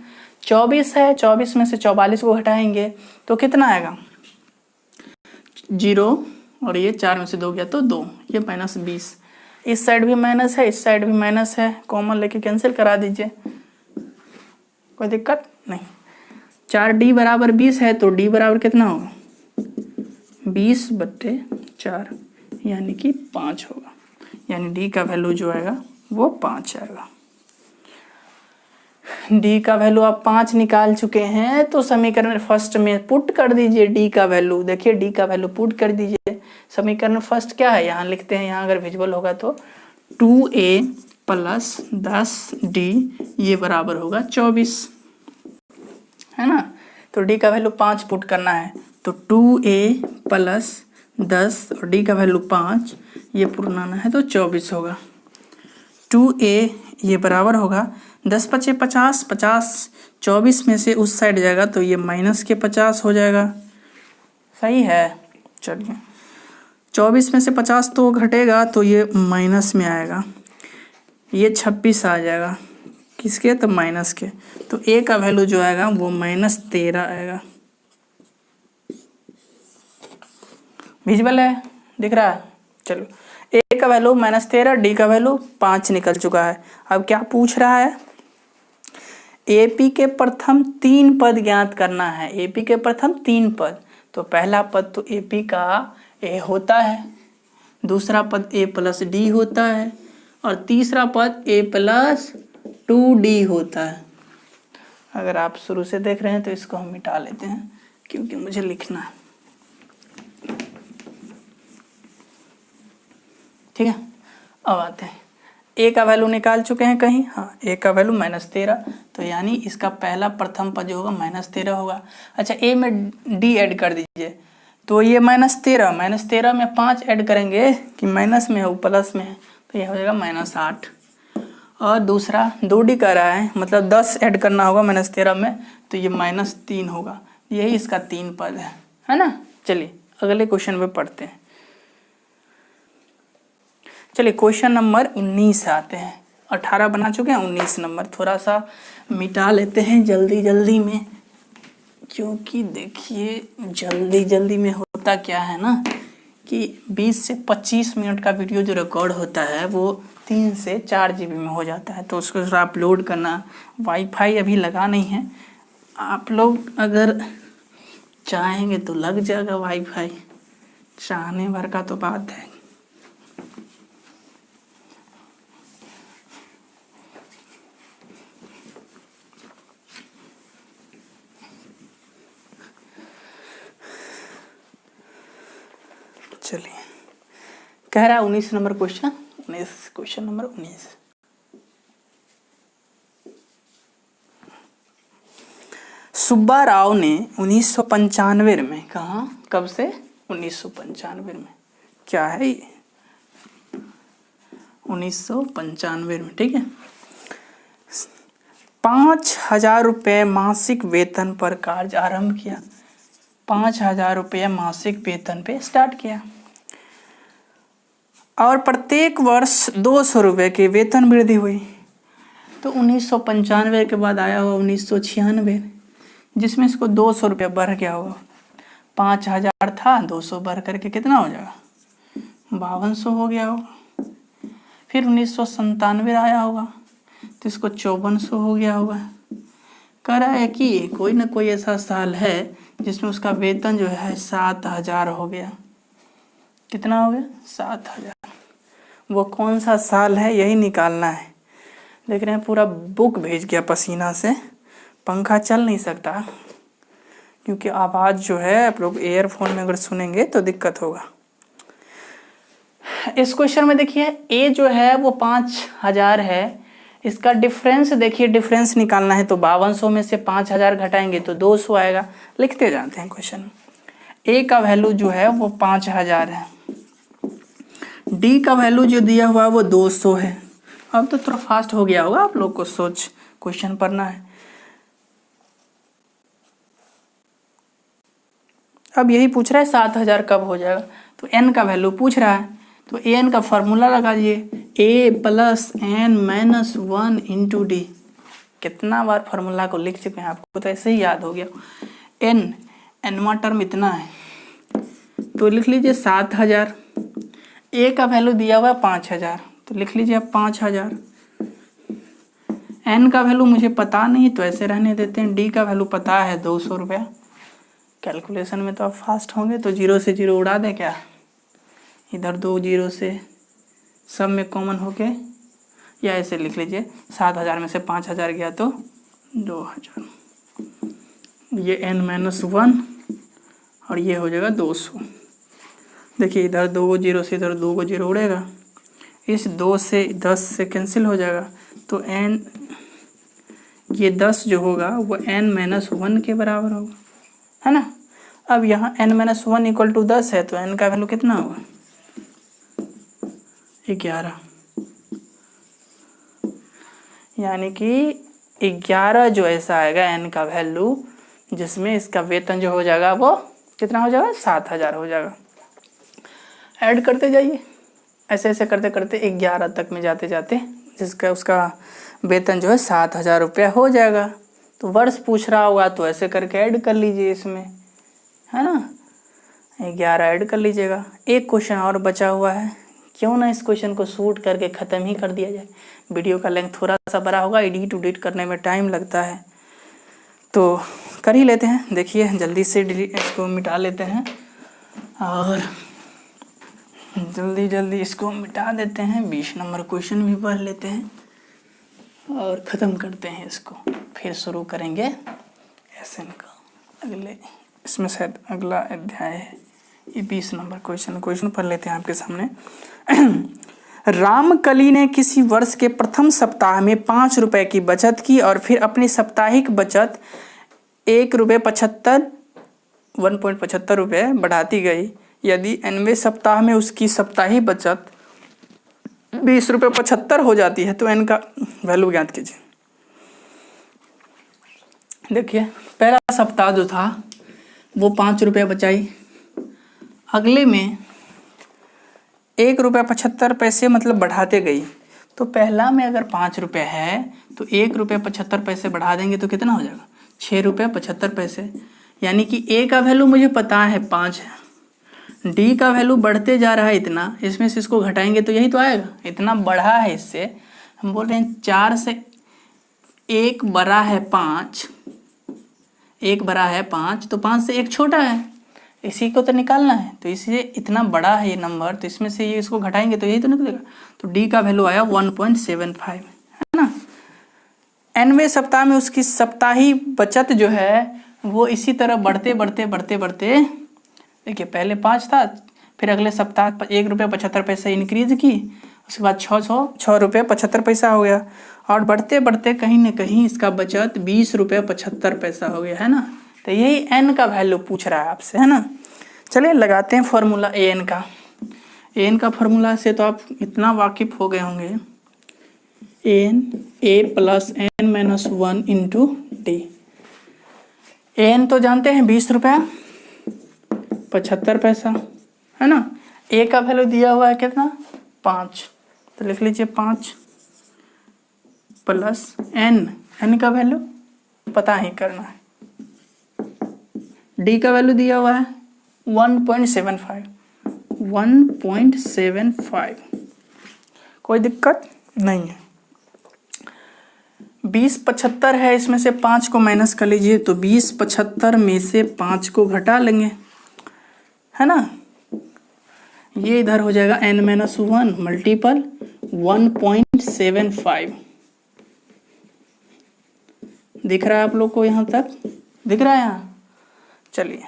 24 है, 24 में से 44 को घटाएंगे तो कितना आएगा, 0, और ये 4 में से 2 गया तो 2, ये -20। इस साइड भी माइनस है, इस साइड भी माइनस है, कॉमन लेके कैंसिल करा दीजिए, कोई दिक्कत नहीं। 4d बराबर 20 है तो d बराबर कितना होगा, 20/4 यानी कि 5 होगा, यानी d का वैल्यू जो आएगा वो 5 आएगा। d का वैल्यू आप 5 निकाल चुके हैं तो समीकरण फर्स्ट में पुट कर दीजिए d का वैल्यू। देखिए d का वैल्यू पुट कर दीजिए। समीकरण फर्स्ट क्या है, यहाँ लिखते हैं, यहाँ अगर विजुअल होगा तो 2a + 10d ये बराबर होगा 24, है ना। तो d का वैल्यू 5 पुट करना है, तो 2a + 10 और d का वैल्यू 5 ये पुराना है तो 24 होगा। 2a ये बराबर होगा 10 × 5 = 50, 50 24 में से उस साइड जाएगा तो ये -50 हो जाएगा, सही है। चलिए 24 में से 50 तो घटेगा तो ये माइनस में आएगा, ये 26 आ जाएगा, किसके, तो माइनस के। तो a का वैल्यू जो आएगा वो -13 आएगा। विजुअल है, दिख रहा है। चलो a का वैल्यू -13, d का वैल्यू 5 निकल चुका है। अब क्या पूछ रहा है, AP के प्रथम 3 पद ज्ञात करना है। AP के प्रथम 3 पद, तो पहला पद तो AP का a होता है, दूसरा पद a + d होता है, और तीसरा पद a + 2d होता है। अगर आप शुरू से देख रहे हैं तो इसको हम मिटा लेते हैं क्योंकि मुझे लिखना है, ठीक है। अब आते हैं, a का वैल्यू निकाल चुके हैं कहीं, हाँ, a का वैल्यू -13, तो यानी इसका पहला प्रथम पद जो होगा -13 होगा। अच्छा a में d ऐड कर दीजिए, तो ये -13 में 5 ऐड करेंगे कि माइनस में हो प्लस में है, तो यह हो जाएगा -8। और दूसरा 2d कर रहा है, मतलब 10 ऐड करना होगा -13 में, तो ये -3 होगा। यही इसका 3 पद है ना। चलिए अगले क्वेश्चन में पढ़ते हैं। चलिए क्वेश्चन नंबर 19 आते हैं। 18 बना चुके हैं, 19 नंबर थोड़ा सा मिटा लेते हैं जल्दी में, क्योंकि देखिए जल्दी में होता क्या है ना कि 20 से 25 मिनट का वीडियो जो रिकॉर्ड होता है वो 3 से 4 GB में हो जाता है, तो उसको अपलोड करना, वाईफाई अभी लगा नहीं है। आप लोग अगर चाहेंगे तो लग जाएगा वाईफाई, चाहने भर का तो बात है। चलिए कह रहा है 19 number question, 19 question number 19। Subba Rao ने 1995 में, कहा, कब से, 1995 में, क्या है ये, 1995 में, ठीक है, 5,000 रुपये मासिक वेतन पर कार्य आरंभ किया। 5,000 रुपये मासिक वेतन पे स्टार्ट किया और प्रत्येक वर्ष 200 रुपये की वेतन वृद्धि हुई। तो 1995 के बाद आया हुआ 1996, जिसमें इसको 200 रुपये बढ़ गया होगा। 5,000 था, 200 बढ़ करके कितना हो जाएगा, 5200 हो गया होगा। फिर 1997 आया होगा तो इसको 5400 हो गया होगा। कह रहा है कि कोई ना कोई ऐसा साल है जिसमें उसका वेतन जो है 7,000 हो गया। कितना हो गया, 7,000। वो कौन सा साल है यही निकालना है। देख रहे हैं पूरा बुक भीज गया पसीना से, पंखा चल नहीं सकता क्योंकि आवाज़ जो है आप लोग एयरफोन में अगर सुनेंगे तो दिक्कत होगा। इस क्वेश्चन में देखिए ए जो है वो 5,000 है, इसका डिफरेंस देखिए, डिफरेंस निकालना है तो 5200 में से 5000 घटाएंगे तो 200 आएगा। लिखते जाते हैं क्वेश्चन। ए का वैल्यू जो है वो 5000 है, डी का वैल्यू जो दिया हुआ है वो 200 है। अब तो थोड़ा फास्ट हो गया होगा आप लोग को, सोच क्वेश्चन पढ़ना है। अब यही पूछ रहा है 7000 कब हो जाएगा, तो एन का वैल्यू पूछ रहा है, तो एन का फॉर्मूला लगा दिए, a plus n minus 1 into d. कितना बार फॉर्मूला को लिख चुके हैं, आपको तो ऐसे ही याद हो गया। एनवा टर्म इतना है तो लिख लीजिए 7000। ए का वैल्यू दिया हुआ है 5000 तो लिख लीजिए अब 5000। एन का वैल्यू मुझे पता नहीं तो ऐसे रहने देते हैं। डी का वैल्यू पता है 200 रुपया। कैलकुलेशन में तो आप फास्ट होंगे, तो 0 से 0 उड़ा दें क्या, इधर 2 0 से सब में कॉमन होके, या ऐसे लिख लीजिए 7000 में से 5000 गया तो 2000। ये n माइनस 1 और ये हो जाएगा 200। देखिए इधर 2 0 से इधर 2 0 उड़ेगा, इस 2 से 10 से कैंसिल हो जाएगा, तो n ये 10 जो होगा वो n माइनस 1 के बराबर होगा, है ना। अब यहाँ n माइनस 1 इक्वल टू 10 है तो n का वैल्यू कितना होगा, 11। यानी कि 11 जो ऐसा आएगा n का वैल्यू, जिसमें इसका वेतन जो हो जाएगा वो कितना हो जाएगा, 7000 हो जाएगा। ऐड करते जाइए, ऐसे ऐसे करते करते 11 तक में जाते जाते जिसका उसका वेतन जो है 7000 रुपया हो जाएगा। तो वर्ष पूछ रहा होगा तो ऐसे करके ऐड कर लीजिए इसमें, है ना। 11 ऐड कर लीजिएगा। एक क्वेश्चन और बचा हुआ है, क्यों ना इस क्वेश्चन को शूट करके ख़त्म ही कर दिया जाए। वीडियो का लेंथ थोड़ा सा बड़ा होगा, एडिट उडिट करने में टाइम लगता है, तो कर ही लेते हैं। देखिए जल्दी से इसको मिटा लेते हैं और जल्दी इसको मिटा देते हैं। 20 नंबर क्वेश्चन भी पढ़ लेते हैं और ख़त्म करते हैं इसको, फिर शुरू करेंगे एसएन का अगले, इसमें शायद अगला अध्याय है। ये 20 नंबर क्वेश्चन पढ़ लेते हैं आपके सामने। रामकली ने किसी वर्ष के प्रथम सप्ताह में 5 रुपए की बचत की और फिर अपनी साप्ताहिक बचत 1.75 रुपये बढ़ाती गई। यदि 90वें सप्ताह में उसकी साप्ताहिक बचत 20.75 हो जाती है तो n का वैल्यू ज्ञात कीजिए। देखिए पहला सप्ताह जो था वो 5 रुपये बचाई, अगले में 1.75 मतलब बढ़ाते गई। तो पहला में अगर 5 रुपये है तो 1.75 बढ़ा देंगे तो कितना हो जाएगा, 6.75। यानी कि ए का वैल्यू मुझे पता है 5 है, डी का वैल्यू बढ़ते जा रहा है इतना, इसमें से इसको घटाएंगे तो यही तो आएगा, इतना बढ़ा है। इससे हम बोल रहे हैं 4 से 1 बड़ा है 5, 1 बड़ा है 5, तो 5 से 1 छोटा है, इसी को तो निकालना है। तो इसलिए इतना बड़ा है ये नंबर, तो इसमें से ये इसको घटाएंगे तो यही तो निकलेगा। तो डी का वैल्यू आया 1.75, है ना। 90वें सप्ताह में उसकी साप्ताहिक बचत जो है वो इसी तरह बढ़ते देखिए पहले 5 था, फिर अगले सप्ताह 1.75 इंक्रीज की, उसके बाद 6.75 हो गया, और बढ़ते कहीं ना कहीं इसका बचत 20.75 हो गया, है ना। तो यही n का वैल्यू पूछ रहा है आपसे, है ना। चलिए लगाते हैं फॉर्मूला an का। an का फॉर्मूला से तो आप इतना वाकिफ हो गए होंगे, an a plus n minus 1 into D. an तो जानते हैं 20.75, है ना। a का वैल्यू दिया हुआ है कितना, 5, तो लिख लीजिए 5 प्लस n का वैल्यू पता ही करना है। डी का वैल्यू दिया हुआ है 1.75, कोई दिक्कत नहीं है। 20.75 है, इसमें से 5 को माइनस कर लीजिए, तो 20.75 में से 5 को घटा लेंगे, है ना। ये इधर हो जाएगा n माइनस 1 मल्टीपल 1.75। दिख रहा है आप लोग को, यहाँ तक दिख रहा है यहाँ। चलिए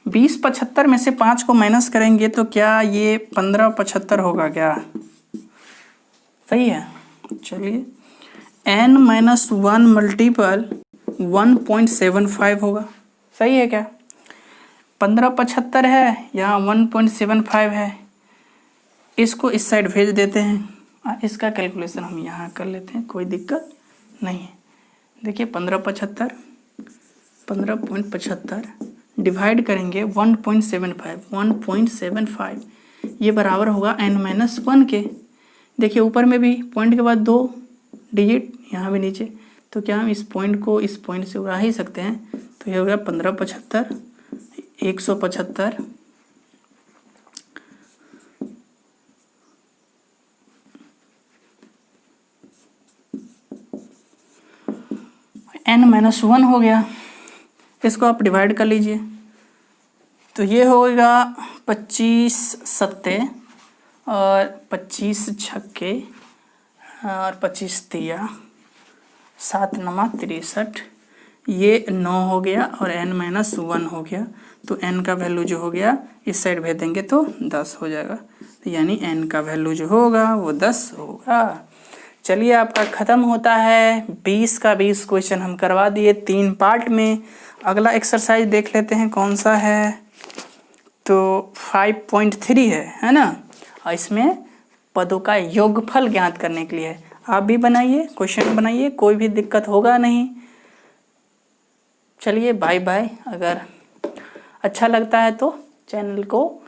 20.75 में से 5 को माइनस करेंगे तो क्या ये 15.75 होगा क्या, सही है। चलिए n माइनस 1 मल्टीपल 1.75 होगा। सही है क्या? 1575 है, यहाँ 1.75 है। इसको इस साइड भेज देते हैं, इसका कैलकुलेशन हम यहाँ कर लेते हैं, कोई दिक्कत नहीं है। देखिए 15.75 डिवाइड करेंगे 1.75 ये बराबर होगा n माइनस 1 के। देखिए ऊपर में भी पॉइंट के बाद 2 डिजिट, यहाँ भी नीचे, तो क्या हम इस पॉइंट को इस पॉइंट से उड़ा ही सकते हैं। तो ये हो गया 1575 175 n माइनस 1 हो गया। इसको आप डिवाइड कर लीजिए, तो ये होगा 25 सत्ते और 25 छक्के और 25 तिया 7 नमा 63, ये 9 हो गया और n माइनस 1 हो गया। तो n का वैल्यू जो हो गया इस साइड भेज देंगे तो 10 हो जाएगा, यानी n का वैल्यू जो होगा वो 10 होगा। चलिए आपका ख़त्म होता है 20 का 20 क्वेश्चन हम करवा दिए 3 पार्ट में। अगला एक्सरसाइज देख लेते हैं कौन सा है, तो 5.3 है ना, और इसमें पदों का योगफल ज्ञात करने के लिए है। आप भी बनाइए, क्वेश्चन बनाइए, कोई भी दिक्कत होगा नहीं। चलिए बाय बाय। अगर अच्छा लगता है तो चैनल को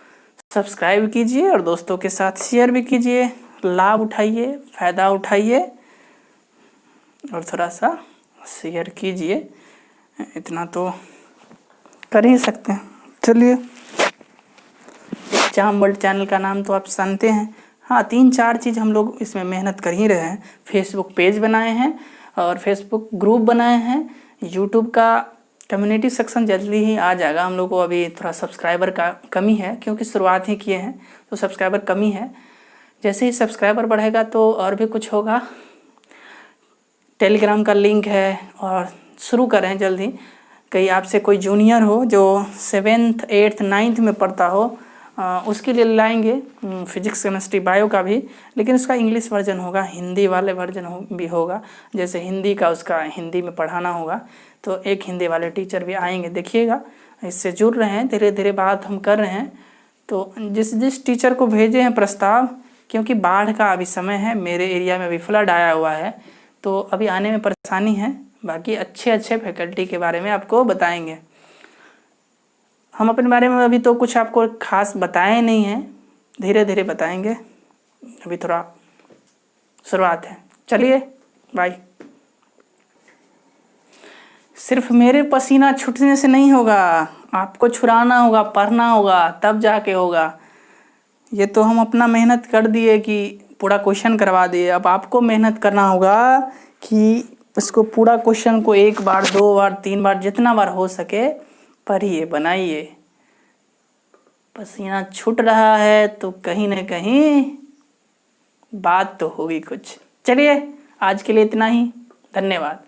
सब्सक्राइब कीजिए और दोस्तों के साथ शेयर भी कीजिए। लाभ उठाइए, फ़ायदा उठाइए और थोड़ा सा शेयर कीजिए, इतना तो कर ही सकते हैं। चलिए, एग्जाम वर्ल्ड चैनल का नाम तो आप जानते हैं। हाँ, 3-4 चीज़ हम लोग इसमें मेहनत कर ही रहे हैं। फेसबुक पेज बनाए हैं और फेसबुक ग्रुप बनाए हैं। यूट्यूब का कम्युनिटी सेक्शन जल्दी ही आ जाएगा। हम लोग को अभी थोड़ा सब्सक्राइबर का कमी है, क्योंकि शुरुआत ही किए हैं तो सब्सक्राइबर कमी है। जैसे ही सब्सक्राइबर बढ़ेगा तो और भी कुछ होगा। टेलीग्राम का लिंक है और शुरू करें जल्दी। कहीं आपसे कोई जूनियर हो जो 7th 8th 9th में पढ़ता हो, उसके लिए लाएंगे फिजिक्स केमिस्ट्री बायो का भी, लेकिन उसका इंग्लिश वर्जन होगा, हिंदी वाले वर्जन भी होगा। जैसे हिंदी का उसका हिंदी में पढ़ाना होगा, तो एक हिंदी वाले टीचर भी आएंगे। देखिएगा, इससे जुड़ रहे हैं, धीरे धीरे बात हम कर रहे हैं। तो जिस टीचर को भेजे हैं प्रस्ताव, क्योंकि बाढ़ का अभी समय है, मेरे एरिया में भी फ्लड आया हुआ है, तो अभी आने में परेशानी है। बाकी अच्छे फैकल्टी के बारे में आपको बताएंगे। हम अपने बारे में अभी तो कुछ आपको खास बताए नहीं हैं, धीरे धीरे बताएंगे, अभी थोड़ा शुरुआत है। चलिए बाय। सिर्फ मेरे पसीना छूटने से नहीं होगा, आपको छुड़ाना होगा, पढ़ना होगा, तब जाके होगा। ये तो हम अपना मेहनत कर दिए कि पूरा क्वेश्चन करवा दिए, अब आपको मेहनत करना होगा कि इसको पूरा क्वेश्चन को 1 बार 2 बार 3 बार जितना बार हो सके पढ़िए, बनाइए। पसीना छूट रहा है तो कहीं न कहीं बात तो होगी कुछ। चलिए आज के लिए इतना ही, धन्यवाद।